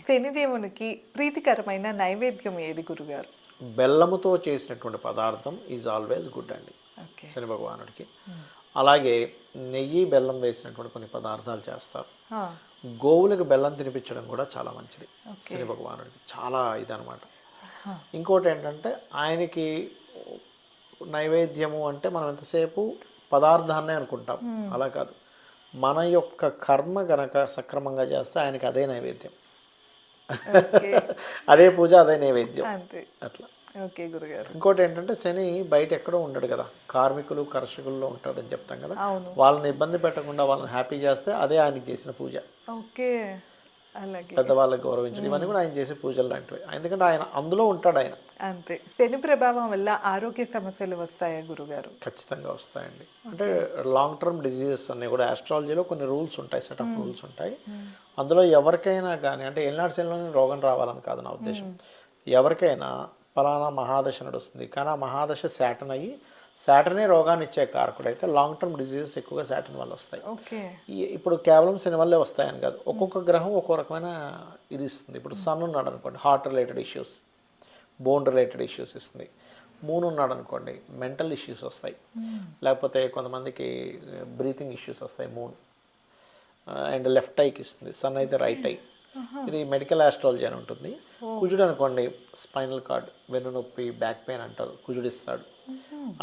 శనిదేవునికి ప్రీతికరమైన నైవేద్యం ఏది గురుగారు? బెల్లముతో చేసినటువంటి పదార్థం ఈజ్ ఆల్వేస్ గుడ్ అండి శని భగవానుడికి. అలాగే నెయ్యి బెల్లం వేసినటువంటి కొన్ని పదార్థాలు చేస్తారు. గోవులకు బెల్లం తినిపించడం కూడా చాలా మంచిది శని భగవానుడికి, చాలా ఇదనమాట. ఇంకోటి ఏంటంటే ఆయనకి నైవేద్యము అంటే మనం ఎంతసేపు పదార్థాన్నే అనుకుంటాం, అలా కాదు. మన యొక్క కర్మ గనక సక్రమంగా చేస్తే ఆయనకి అదే నైవేద్యం, అదే పూజ, అదే నైవేద్యం అట్లా. ఓకే గురుగారు. ఇంకోటి ఏంటంటే శని బయట ఎక్కడో ఉండడు కదా, కార్మికులు కర్షకుల్లో ఉంటాడని చెప్తాం కదా. వాళ్ళని ఇబ్బంది పెట్టకుండా వాళ్ళని హ్యాపీ చేస్తే అదే ఆయనకి చేసిన పూజ. ఓకే, అలాగే పెద్దవాళ్ళకి గౌరవించడం ఇవన్నీ కూడా ఆయన చేసే పూజలు లాంటివి. ఎందుకంటే ఆయన అందులో ఉంటాడు ఆయన. అంతే. శని ప్రభావం వల్ల ఆరోగ్య సమస్యలు వస్తాయా గురుగారు? ఖచ్చితంగా వస్తాయండి. అంటే లాంగ్ టర్మ్ డిజీజెస్ అన్నీ కూడా ఆస్ట్రాలజీలో కొన్ని రూల్స్ ఉంటాయి, సెట్ ఆఫ్ రూల్స్ ఉంటాయి. అందులో ఎవరికైనా కానీ అంటే ఏళ్ళనాటి శనిలోనే రోగం రావాలని కాదు నా ఉద్దేశం. ఎవరికైనా పలానా మహాదశ నడుస్తుంది కానీ ఆ మహాదశ శాటర్న్ అయ్యి, శాటర్నే రోగాన్ని ఇచ్చే కారకుడు అయితే లాంగ్ టర్మ్ డిజీజెస్ ఎక్కువగా శాటర్న్ వల్ల వస్తాయి. ఇప్పుడు కేవలం శని వల్లే వస్తాయని కాదు, ఒక్కొక్క గ్రహం ఒక్కో రకమైన ఇది ఇస్తుంది. ఇప్పుడు సన్ ఉన్నాడు అనుకోండి, heart related issues, bone related issues ఇస్తుంది. మూన్ ఉన్నాడు అనుకోండి, మెంటల్ ఇష్యూస్ వస్తాయి. లేకపోతే కొంతమందికి బ్రీతింగ్ ఇష్యూస్ వస్తాయి మూన్. అండ్ లెఫ్ట్ ఐకి ఇస్తుంది, సన్ అయితే రైట్ ఐ. ఇది మెడికల్ ఆస్ట్రాలజీ అని ఉంటుంది. కుజుడు అనుకోండి, స్పైనల్ కార్డ్, వెన్ను నొప్పి, బ్యాక్ పెయిన్ అంటారు, కుజుడు ఇస్తాడు.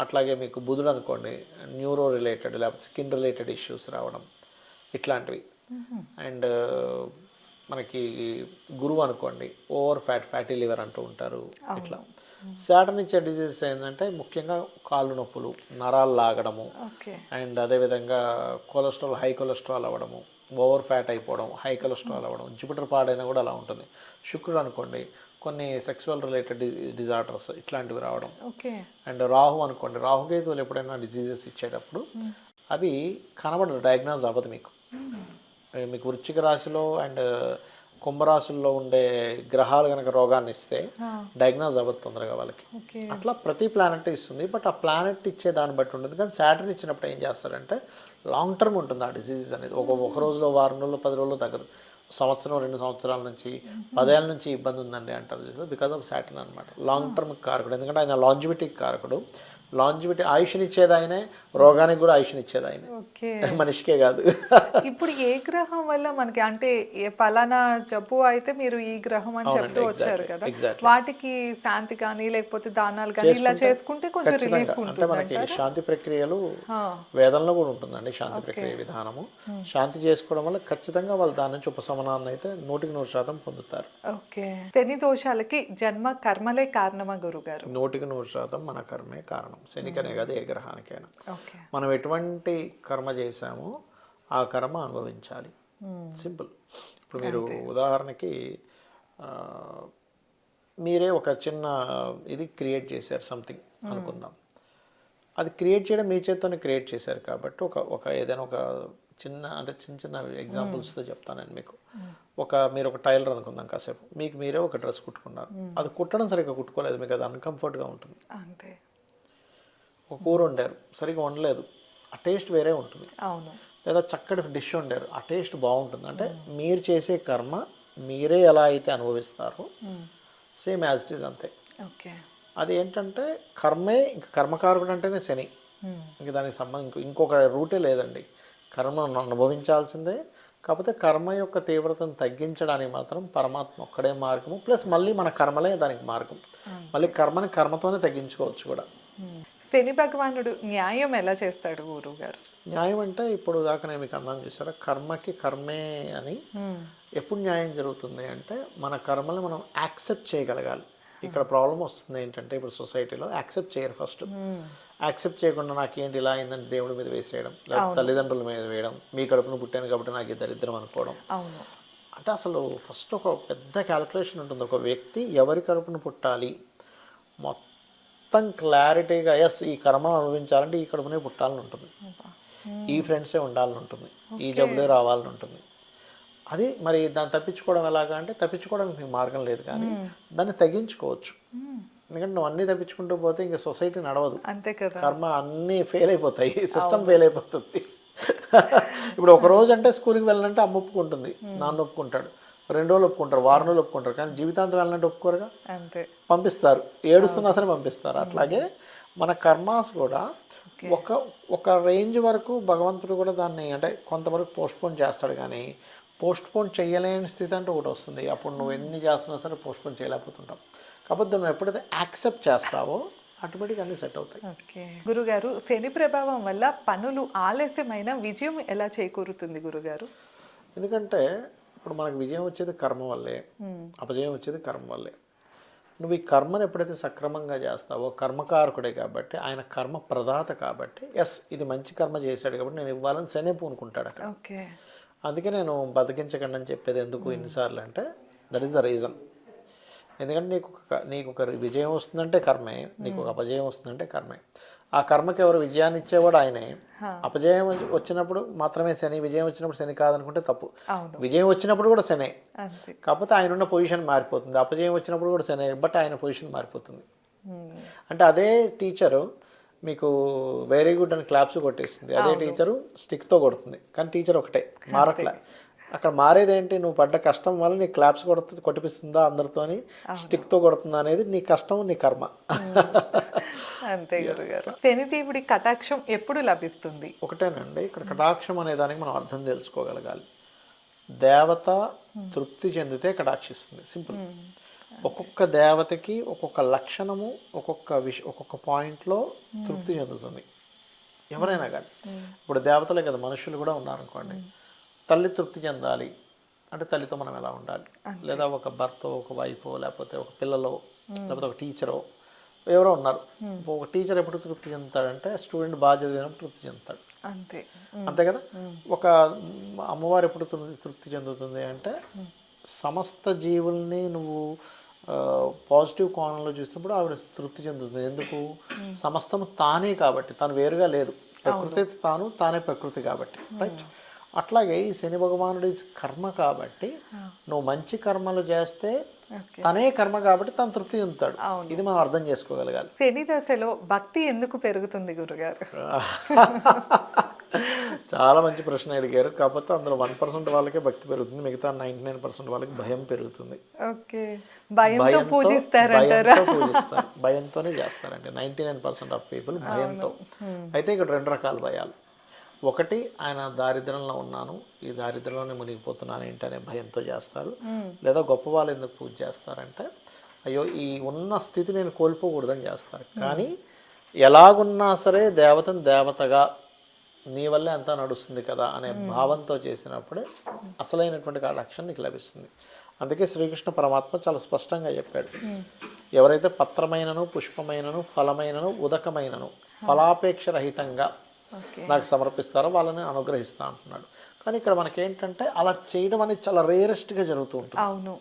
అట్లాగే మీకు బుధుడు అనుకోండి, న్యూరో రిలేటెడ్ లేకపోతే స్కిన్ రిలేటెడ్ ఇష్యూస్ రావడం ఇట్లాంటివి. అండ్ మనకి గురువు అనుకోండి, ఓవర్ ఫ్యాటీ లివర్ అంటూ ఉంటారు. ఇట్లా శాటర్న్ ఇచ్చే డిజీజెస్ ఏంటంటే ముఖ్యంగా కాళ్ళు నొప్పులు, నరాలు లాగడము, అండ్ అదేవిధంగా కొలెస్ట్రాల్, హై కొలెస్ట్రాల్ అవ్వడము, ఓవర్ ఫ్యాట్ అయిపోవడం, హై కొలెస్ట్రాల్ అవ్వడం. జూపిటర్ పాడైనా కూడా అలా ఉంటుంది. శుక్రుడు అనుకోండి, కొన్ని సెక్సువల్ రిలేటెడ్ డిజార్డర్స్ ఇట్లాంటివి రావడం. అండ్ రాహు అనుకోండి, రాహుకేతువులు ఎప్పుడైనా డిజీజెస్ ఇచ్చేటప్పుడు అవి కనబడదు, డయాగ్నోజ్ అవ్వదు మీకు. మీకు వృశ్చిక రాశిలో అండ్ కుంభరాశుల్లో ఉండే గ్రహాలు కనుక రోగాన్ని ఇస్తే డయాగ్నోజ్ అవ్వదు తొందరగా వాళ్ళకి. అట్లా ప్రతి ప్లానెట్ ఇస్తుంది, బట్ ఆ ప్లానెట్ ఇచ్చే దాన్ని బట్టి ఉంటుంది. కానీ శాటర్న్ ఇచ్చినప్పుడు ఏం చేస్తారంటే లాంగ్ టర్మ్ ఉంటుంది ఆ డిసీజెస్ అనేది. ఒక రోజులో, వారం రోజులు, 10 రోజులు తగ్గదు. సంవత్సరం, 2 సంవత్సరాల నుంచి, 10 ఏళ్ళ నుంచి ఇబ్బంది ఉందండి అంటారు. బికాజ్ ఆఫ్ శాటర్న్ అనమాట. లాంగ్ టర్మ్ కారకుడు, ఎందుకంటే ఆయన లాంజివిటీకి కారకుడు. లాంజివిటీ ఆయుష్నిచ్చేది ఆయనే, రోగానికి కూడా ఆయుష్నిచ్చేది ఆయనే, మనిషికే కాదు. ఇప్పుడు ఏ గ్రహం వల్ల మనకి అంటే పలానా జబ్బు అయితే మీరు ఈ గ్రహం అని చెప్తూ వచ్చారు కదా, వాటికి శాంతి కానీ లేకపోతే దానాలు కానీ ఇలా చేసుకుంటే కొంచెం రిలీఫ్ ఉంటుంది. మనకి శాంతి ప్రక్రియలు వేదంలో కూడా ఉంటుందండి, శాంతి ప్రక్రియ విధానము. శాంతి చేసుకోవడం వల్ల ఖచ్చితంగా వాళ్ళు దాని నుంచి ఉపశమనాన్ని అయితే 100% పొందుతారు. ఓకే. శని దోషాలకి జన్మ కర్మలే కారణమా గురుగారు? 100% మన కర్మే కారణం. శనికనే కాదు, ఏ గ్రహానికైనా. మనం ఎటువంటి కర్మ చేశామో ఆ కర్మ అనుభవించాలి, సింపుల్. ఇప్పుడు మీరు ఉదాహరణకి మీరే ఒక చిన్న ఇది క్రియేట్ చేశారు, సంథింగ్ అనుకుందాం. అది క్రియేట్ చేయడం మీ చేత్తోనే క్రియేట్ చేశారు కాబట్టి ఒక ఏదైనా ఒక చిన్న ఎగ్జాంపుల్స్తో చెప్తాను నేను మీకు. మీరు ఒక టైలర్ అనుకుందాం, కాసేపు మీకు మీరే ఒక డ్రెస్ కుట్టుకున్నారు. అది కుట్టడం సరిగ్గా కుట్టుకోలేదు, మీకు అది అన్కంఫర్ట్గా ఉంటుంది. అంతే. ఒక కూర వండారు, సరిగ్గా వండలేదు, ఆ టేస్ట్ వేరే ఉంటుంది. లేదా చక్కటి డిష్ వండారు, ఆ టేస్ట్ బాగుంటుంది. అంటే మీరు చేసే కర్మ మీరే ఎలా అయితే అనుభవిస్తారో సేమ్ యాజ్ ఇట్ ఈజ్ అంతే. అది ఏంటంటే కర్మే, ఇంక కర్మకారకుడు అంటేనే శని. ఇంక దానికి సంబంధం ఇంకొక రూటే లేదండి. కర్మను అనుభవించాల్సిందే, కాకపోతే కర్మ యొక్క తీవ్రతను తగ్గించడానికి మాత్రం పరమాత్మ ఒక్కడే మార్గము, ప్లస్ మళ్ళీ మన కర్మలే దానికి మార్గం. మళ్ళీ కర్మని కర్మతోనే తగ్గించుకోవచ్చు కూడా. శని భగవానుడు న్యాయం ఎలా చేస్తాడు గురువు గారు? న్యాయం అంటే ఇప్పుడు దాకా నేను మీకు అన్నాను చూసారా, కర్మకి కర్మే అని. ఎప్పుడు న్యాయం జరుగుతుంది అంటే మన కర్మల్ని మనం యాక్సెప్ట్ చేయగలగాలి. ఇక్కడ ప్రాబ్లం వస్తుంది ఏంటంటే, ఇప్పుడు సొసైటీలో యాక్సెప్ట్ చేయరు. ఫస్ట్ యాక్సెప్ట్ చేయకుండా నాకేంటి ఇలా అయిందని దేవుడి మీద వేసేయడం, లేకపోతే తల్లిదండ్రుల మీద వేయడం, మీ కడుపును పుట్టాను కాబట్టి నాకు దరిద్రం అనుకోవడం. అంటే అసలు ఫస్ట్ ఒక పెద్ద క్యాలిక్యులేషన్ ఉంటుంది. ఒక వ్యక్తి ఎవరి కడుపును పుట్టాలి మొత్తం క్లారిటీగా, ఎస్ ఈ కర్మను అనుభవించాలంటే ఈ కడుపునే పుట్టాలని ఉంటుంది, ఈ ఫ్రెండ్సే ఉండాలని ఉంటుంది, ఈ జబ్బులే రావాలని ఉంటుంది. అది మరి దాన్ని తప్పించుకోవడం ఎలాగా అంటే, తప్పించుకోవడానికి మీకు మార్గం లేదు, కానీ దాన్ని తగ్గించుకోవచ్చు. ఎందుకంటే నువ్వు అన్నీ తప్పించుకుంటూ పోతే ఇంకా సొసైటీ నడవదు. అంతే కదా, కర్మ అన్నీ ఫెయిల్ అయిపోతాయి, సిస్టమ్ ఫెయిల్ అయిపోతుంది. ఇప్పుడు ఒక రోజు అంటే స్కూల్కి వెళ్ళాలంటే అమ్మ ఒప్పుకుంటుంది, నాన్న ఒప్పుకుంటాడు, 2 రోజులు ఒప్పుకుంటారు, వారం రోజులు ఒప్పుకుంటారు, కానీ జీవితాంతం వెళ్ళాలంటే ఒప్పుకోరుగా, అంతే పంపిస్తారు, ఏడుస్తున్నా సరే పంపిస్తారు. అట్లాగే మన కర్మాస్ కూడా ఒక రేంజ్ వరకు భగవంతుడు కూడా దాన్ని అంటే కొంతవరకు పోస్ట్పోన్ చేస్తాడు, కానీ పోస్ట్పోన్ చేయలేని స్థితి అంటే ఒకటి వస్తుంది. అప్పుడు నువ్వు ఎన్ని చేస్తున్నా సరే పోస్ట్పోన్ చేయలేకపోతుంటావు. కాకపోతే నువ్వు ఎప్పుడైతే యాక్సెప్ట్ చేస్తావో ఆటోమేటిక్గా అన్నీ సెట్ అవుతాయి. ఓకే గురుగారు, శని ప్రభావం వల్ల పనులు ఆలస్యమైన విజయం ఎలా చేకూరుతుంది గురుగారు? ఎందుకంటే ఇప్పుడు మనకు విజయం వచ్చేది కర్మ వల్లే, అపజయం వచ్చేది కర్మ వల్లే. నువ్వు ఈ కర్మను ఎప్పుడైతే సక్రమంగా చేస్తావో, కర్మకారకుడే కాబట్టి, ఆయన కర్మ ప్రదాత కాబట్టి, ఎస్ ఇది మంచి కర్మ చేశాడు కాబట్టి నేను ఇవ్వాలని శనే పూనుకుంటాడు అక్కడ. ఓకే, అందుకే నేను బతికించకండి అని చెప్పేది ఎందుకు ఎన్నిసార్లు అంటే, దట్ ఈస్ ద రీజన్. ఎందుకంటే నీకు ఒక విజయం వస్తుందంటే కర్మే, నీకు ఒక అపజయం వస్తుందంటే కర్మే. ఆ కర్మకి ఎవరు విజయాన్ని ఇచ్చేవాడు ఆయనే. అపజయం వచ్చినప్పుడు మాత్రమే శని, విజయం వచ్చినప్పుడు శని కాదనుకుంటే తప్పు. విజయం వచ్చినప్పుడు కూడా శనే, కాకపోతే ఆయన ఉన్న పొజిషన్ మారిపోతుంది. అపజయం వచ్చినప్పుడు కూడా శనే, బట్ ఆయన పొజిషన్ మారిపోతుంది. అంటే అదే టీచరు మీకు వెరీ గుడ్ అని క్లాప్స్ కొట్టేస్తుంది, అదే టీచరు స్టిక్తో కొడుతుంది, కానీ టీచర్ ఒకటే, మారట్లే. అక్కడ మారేది ఏంటి, నువ్వు పడ్డ కష్టం వల్ల నీ క్లాప్స్ కొట్టిపిస్తుందా అందరితోని, స్టిక్తో కొడుతుందా అనేది నీ కష్టం, నీ కర్మ. అంతే గురుగారు. శని దేవుడి కటాక్షం ఎప్పుడు లభిస్తుంది? ఒకటేనండి, ఇక్కడ కటాక్షం అనే దానికి మనం అర్థం తెలుసుకోగలగాలి. దేవత తృప్తి చెందితే కటాక్షిస్తుంది, సింపుల్. ఒక్కొక్క దేవతకి ఒక్కొక్క లక్షణము ఒక్కొక్క పాయింట్లో తృప్తి చెందుతుంది, ఎవరైనా కానీ. ఇప్పుడు దేవతలే కదా, మనుషులు కూడా ఉన్నారనుకోండి. తల్లి తృప్తి చెందాలి అంటే తల్లితో మనం ఎలా ఉండాలి, లేదా ఒక భర్త, ఒక వైఫో, లేకపోతే ఒక పిల్లలో, లేకపోతే ఒక టీచరో ఎవరో ఉన్నారు. ఒక టీచర్ ఎప్పుడు తృప్తి చెందుతాడంటే స్టూడెంట్ బాగా చదివినప్పుడు తృప్తి చెందుతాడు, అంతే కదా. ఒక అమ్మవారు ఎప్పుడు తృప్తి చెందుతుంది అంటే సమస్త జీవుల్ని నువ్వు పాజిటివ్ కోణంలో చూసినప్పుడు ఆవిడ తృప్తి చెందుతుంది. ఎందుకు, సమస్తము తానే కాబట్టి, తను వేరుగా లేదు, ప్రకృతి తాను, తానే ప్రకృతి కాబట్టి, రైట్. అట్లాగే ఈ శని భగవానుడి కర్మ కాబట్టి, నువ్వు మంచి కర్మలు చేస్తే తనే కర్మ కాబట్టి తను తృప్తి చెందుతాడు. ఇది మనం అర్థం చేసుకోగలగాలి. శని దశలో భక్తి ఎందుకు పెరుగుతుంది గురుగారు? చాలా మంచి ప్రశ్న అడిగారు. కాకపోతే అందులో 1% వాళ్ళకే భక్తి పెరుగుతుంది, మిగతా 99% వాళ్ళకి భయం పెరుగుతుంది. పూజిస్తారు, భయంతోనే చేస్తారండి 99% ఆఫ్ పీపుల్, భయంతో. అయితే ఇక్కడ 2 రకాల భయాలు. ఒకటి, ఆయన దారిద్ర్యంలో ఉన్నాను, ఈ దారిద్ర్యంలోనే మునిగిపోతున్నాను ఏంటనే భయంతో చేస్తారు. లేదా గొప్ప వాళ్ళు ఎందుకు పూజ చేస్తారంటే, అయ్యో ఈ ఉన్న స్థితి నేను కోల్పోకూడదని చేస్తారు. కానీ ఎలాగున్నా సరే దేవతను దేవతగా, నీ వల్లే అంతా నడుస్తుంది కదా అనే భావంతో చేసినప్పుడే అసలైనటువంటి కటాక్షం నీకు లభిస్తుంది. అందుకే శ్రీకృష్ణ పరమాత్మ చాలా స్పష్టంగా చెప్పాడు, ఎవరైతే పత్రమైనను, పుష్పమైనను, ఫలమైనను, ఉదకమైనను ఫలాపేక్ష రహితంగా నాకు సమర్పిస్తారో వాళ్ళని అనుగ్రహిస్తా అంటున్నాడు. కానీ ఇక్కడ మనకేంటంటే అలా చేయడం అనేది చాలా రేరెస్ట్గా జరుగుతూ ఉంటుంది.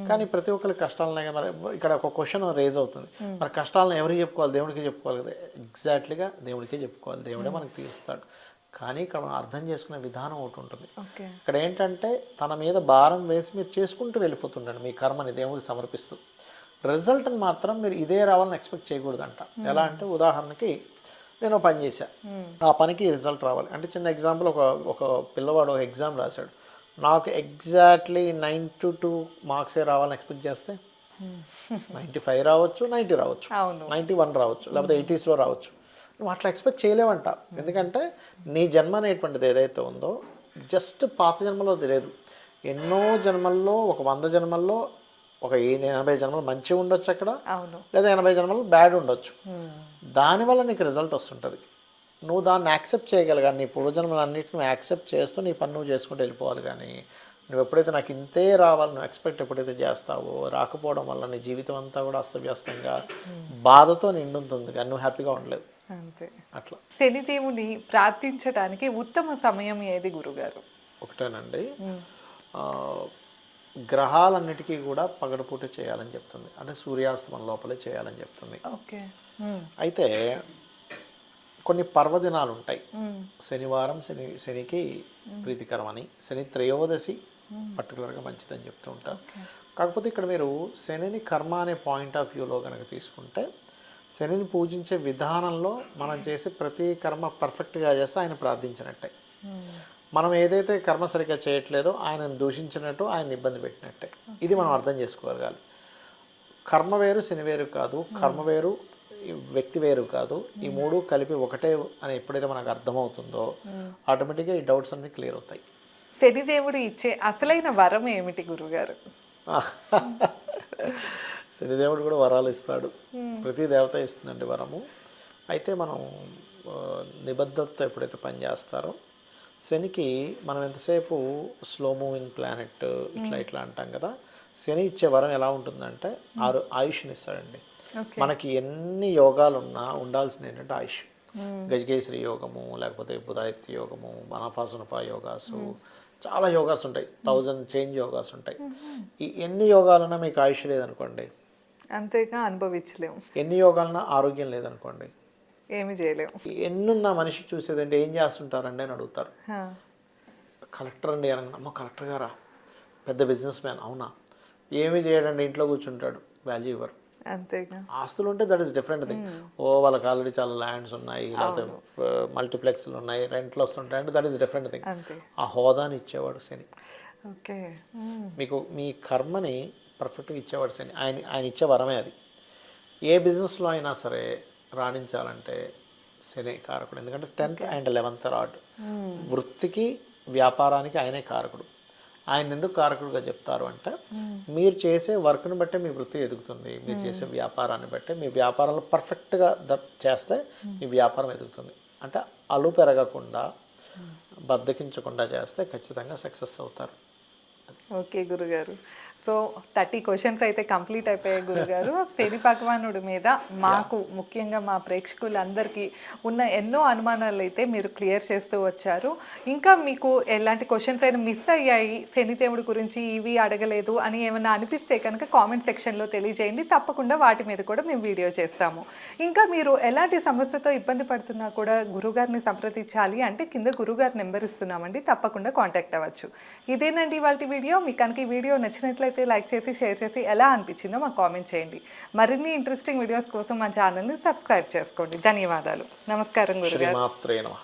కానీ ప్రతి ఒక్కరికి కష్టాలనే. మరి ఇక్కడ ఒక క్వశ్చన్ రేజ్ అవుతుంది, మరి కష్టాలను ఎవరికి చెప్పుకోవాలి? దేవుడికి చెప్పుకోవాలి కదా. ఎగ్జాక్ట్లీగా దేవుడికే చెప్పుకోవాలి, దేవుడే మనకి తీరుస్తాడు. కానీ ఇక్కడ మనం అర్థం చేసుకునే విధానం ఒకటి ఉంటుంది. ఇక్కడ ఏంటంటే తన మీద భారం వేసి మీరు చేసుకుంటూ వెళ్ళిపోతుండండి మీ కర్మని దేవుడికి సమర్పిస్తూ. రిజల్ట్ని మాత్రం మీరు ఇదే రావాలని ఎక్స్పెక్ట్ చేయకూడదంట. ఎలా అంటే, ఉదాహరణకి నేను పని చేశా, ఆ పనికి రిజల్ట్ రావాలి అంటే, చిన్న ఎగ్జాంపుల్, ఒక పిల్లవాడు ఒక ఎగ్జామ్ రాశాడు, నాకు ఎగ్జాక్ట్లీ 92 మార్క్సే రావాలని ఎక్స్పెక్ట్ చేస్తే 95 రావచ్చు, 90 రావచ్చు, 91 రావచ్చు, లేకపోతే 80sలో రావచ్చు. నువ్వు అట్లా ఎక్స్పెక్ట్ చేయలేవంట. ఎందుకంటే నీ జన్మ అనేటువంటిది ఏదైతే ఉందో, జస్ట్ పాత జన్మలో తెలియదు, ఎన్నో జన్మల్లో, ఒక 100 జన్మల్లో, ఒక 80 జన్మలు మంచిగా ఉండొచ్చు అక్కడ, అవును. లేదా 80 జన్మలు బ్యాడ్ ఉండొచ్చు. దానివల్ల నీకు రిజల్ట్ వస్తుంటుంది. నువ్వు దాన్ని యాక్సెప్ట్ చేయగలగాలి, నీ పూర్వజన్మలన్నింటిని నువ్వు యాక్సెప్ట్ చేస్తూ నీ పని నువ్వు చేసుకుంటూ వెళ్ళిపోవాలి. కానీ నువ్వు ఎప్పుడైతే నాకు ఇంతే రావాలి నువ్వు ఎక్స్పెక్ట్ ఎప్పుడైతే చేస్తావో, రాకపోవడం వల్ల నీ జీవితం అంతా కూడా అస్తవ్యస్తంగా బాధతో నిండుతుంది, కానీ నువ్వు హ్యాపీగా ఉండలేవు. అంతే. అట్లా శనిదేవుని ప్రార్థించడానికి ఉత్తమ సమయం ఏది గురుగారు? ఒకటేనండి, గ్రహాలన్నిటికీ కూడా పగడపూట చేయాలని చెప్తుంది, అంటే సూర్యాస్తమం లోపలే చేయాలని చెప్తుంది. ఓకే. అయితే కొన్ని పర్వదినాలు ఉంటాయి, శనివారం శనికి ప్రీతికరం అని, శని త్రయోదశి పర్టికులర్గా మంచిదని చెప్తూ ఉంటారు. కాకపోతే ఇక్కడ మీరు శనిని కర్మ అనే పాయింట్ ఆఫ్ వ్యూలో కనుక తీసుకుంటే, శనిని పూజించే విధానంలో మనం చేసే ప్రతి కర్మ పర్ఫెక్ట్గా చేస్తే ఆయన ప్రార్థించినట్టే. మనం ఏదైతే కర్మ సరిగ్గా చేయట్లేదో ఆయనను దూషించినట్టు, ఆయన ఇబ్బంది పెట్టినట్టే. ఇది మనం అర్థం చేసుకోగలగాలి. కర్మ వేరు, శని వేరు కాదు, కర్మ వేరు, వ్యక్తి వేరు కాదు, ఈ మూడు కలిపి ఒకటే అని ఎప్పుడైతే మనకు అర్థమవుతుందో ఆటోమేటిక్గా ఈ డౌట్స్ అన్నీ క్లియర్ అవుతాయి. శనిదేవుడు ఇచ్చే అసలైన వరం ఏమిటి గురుగారు? శనిదేవుడు కూడా వరాలు ఇస్తాడు, ప్రతి దేవత ఇస్తుందండి వరము. అయితే మనం నిబద్ధతతో ఎప్పుడైతే పనిచేస్తారో, శనికి మనం ఎంతసేపు స్లో మూవింగ్ ప్లానెట్ ఇట్లా అంటాం కదా, శని ఇచ్చే వరం ఎలా ఉంటుందంటే ఆయుష్ని ఇస్తాడండి. మనకి ఎన్ని యోగాలు ఉన్నా ఉండాల్సింది ఏంటంటే ఆయుష్. గజకేశ్వరి యోగము, లేకపోతే బుధాయిత్య యోగము, మనఫాసునపా యోగాసు, చాలా యోగాస్ ఉంటాయి, 1000 చేంజ్ యోగాస్ ఉంటాయి. ఈ ఎన్ని యోగాలున్నా మీకు ఆయుష్ లేదనుకోండి, అంతేగా అనుభవించలేము. ఎన్ని యోగాలన్నా ఆరోగ్యం లేదనుకోండి, ఏమి చేయలేము. ఎన్నున్న మనిషి చూసేదంటే ఏం చేస్తుంటారండి అని అడుగుతారు. కలెక్టర్ అండి అని, అమ్మ కలెక్టర్ గారా, పెద్ద బిజినెస్ మ్యాన్, అవునా, ఏమీ చేయడండి, ఇంట్లో కూర్చుంటాడు, వాల్యూ ఇవ్వరు. అంతేగా. ఆస్తులు ఉంటే దట్ ఈస్ డిఫరెంట్ థింగ్. వాళ్ళకి ఆల్రెడీ చాలా ల్యాండ్స్ ఉన్నాయి, లేకపోతే మల్టీప్లెక్స్లు ఉన్నాయి, రెంట్లు వస్తుంటాయి అంటే దట్ ఈస్ డిఫరెంట్ థింగ్. ఆ హోదాని ఇచ్చేవాడు శని. ఓకే. మీకు మీ కర్మని పర్ఫెక్ట్గా ఇచ్చేవాడు శని. ఆయన ఇచ్చే వరమే అది. ఏ బిజినెస్లో అయినా సరే రాణించాలంటే శని కారకుడు. ఎందుకంటే 10th and 11th రాడ్, వృత్తికి వ్యాపారానికి ఆయనే కారకుడు. ఆయన ఎందుకు కారకుడుగా చెప్తారు అంటే, మీరు చేసే వర్క్ని బట్టే మీ వృత్తి ఎదుగుతుంది, మీరు చేసే వ్యాపారాన్ని బట్టే, మీ వ్యాపారంలో పర్ఫెక్ట్గా చేస్తే మీ వ్యాపారం ఎదుగుతుంది. అంటే అలు పెరగకుండా, బద్దకించకుండా చేస్తే ఖచ్చితంగా సక్సెస్ అవుతారు. ఓకే గురుగారు. సో 30 క్వశ్చన్స్ అయితే కంప్లీట్ అయిపోయాయి గురుగారు. శని భగవానుడి మీద మాకు ముఖ్యంగా మా ప్రేక్షకులందరికీ ఉన్న ఎన్నో అనుమానాలు అయితే మీరు క్లియర్ చేస్తూ వచ్చారు. ఇంకా మీకు ఎలాంటి క్వశ్చన్స్ అయినా మిస్ అయ్యాయి, శనిదేవుడి గురించి ఇవి అడగలేదు అని ఏమైనా అనిపిస్తే కనుక కామెంట్ సెక్షన్లో తెలియజేయండి. తప్పకుండా వాటి మీద కూడా మేము వీడియో చేస్తాము. ఇంకా మీరు ఎలాంటి సమస్యతో ఇబ్బంది పడుతున్నా కూడా గురుగారిని సంప్రదించాలి అంటే కింద గురుగారి నెంబర్ ఇస్తున్నామండి, తప్పకుండా కాంటాక్ట్ అవ్వచ్చు. ఇదేనండి ఇవాళ వీడియో. మీకు కనుక ఈ వీడియో నచ్చినట్లయితే లైక్ చేసి, షేర్ చేసి ఎలా అనిపించిందో మాకు కామెంట్ చేయండి. మరిన్ని ఇంట్రెస్టింగ్ వీడియోస్ కోసం మా ఛానల్ని సబ్స్క్రైబ్ చేసుకోండి. ధన్యవాదాలు. నమస్కారం గురుగారు. శ్రీమాత్రే నమః.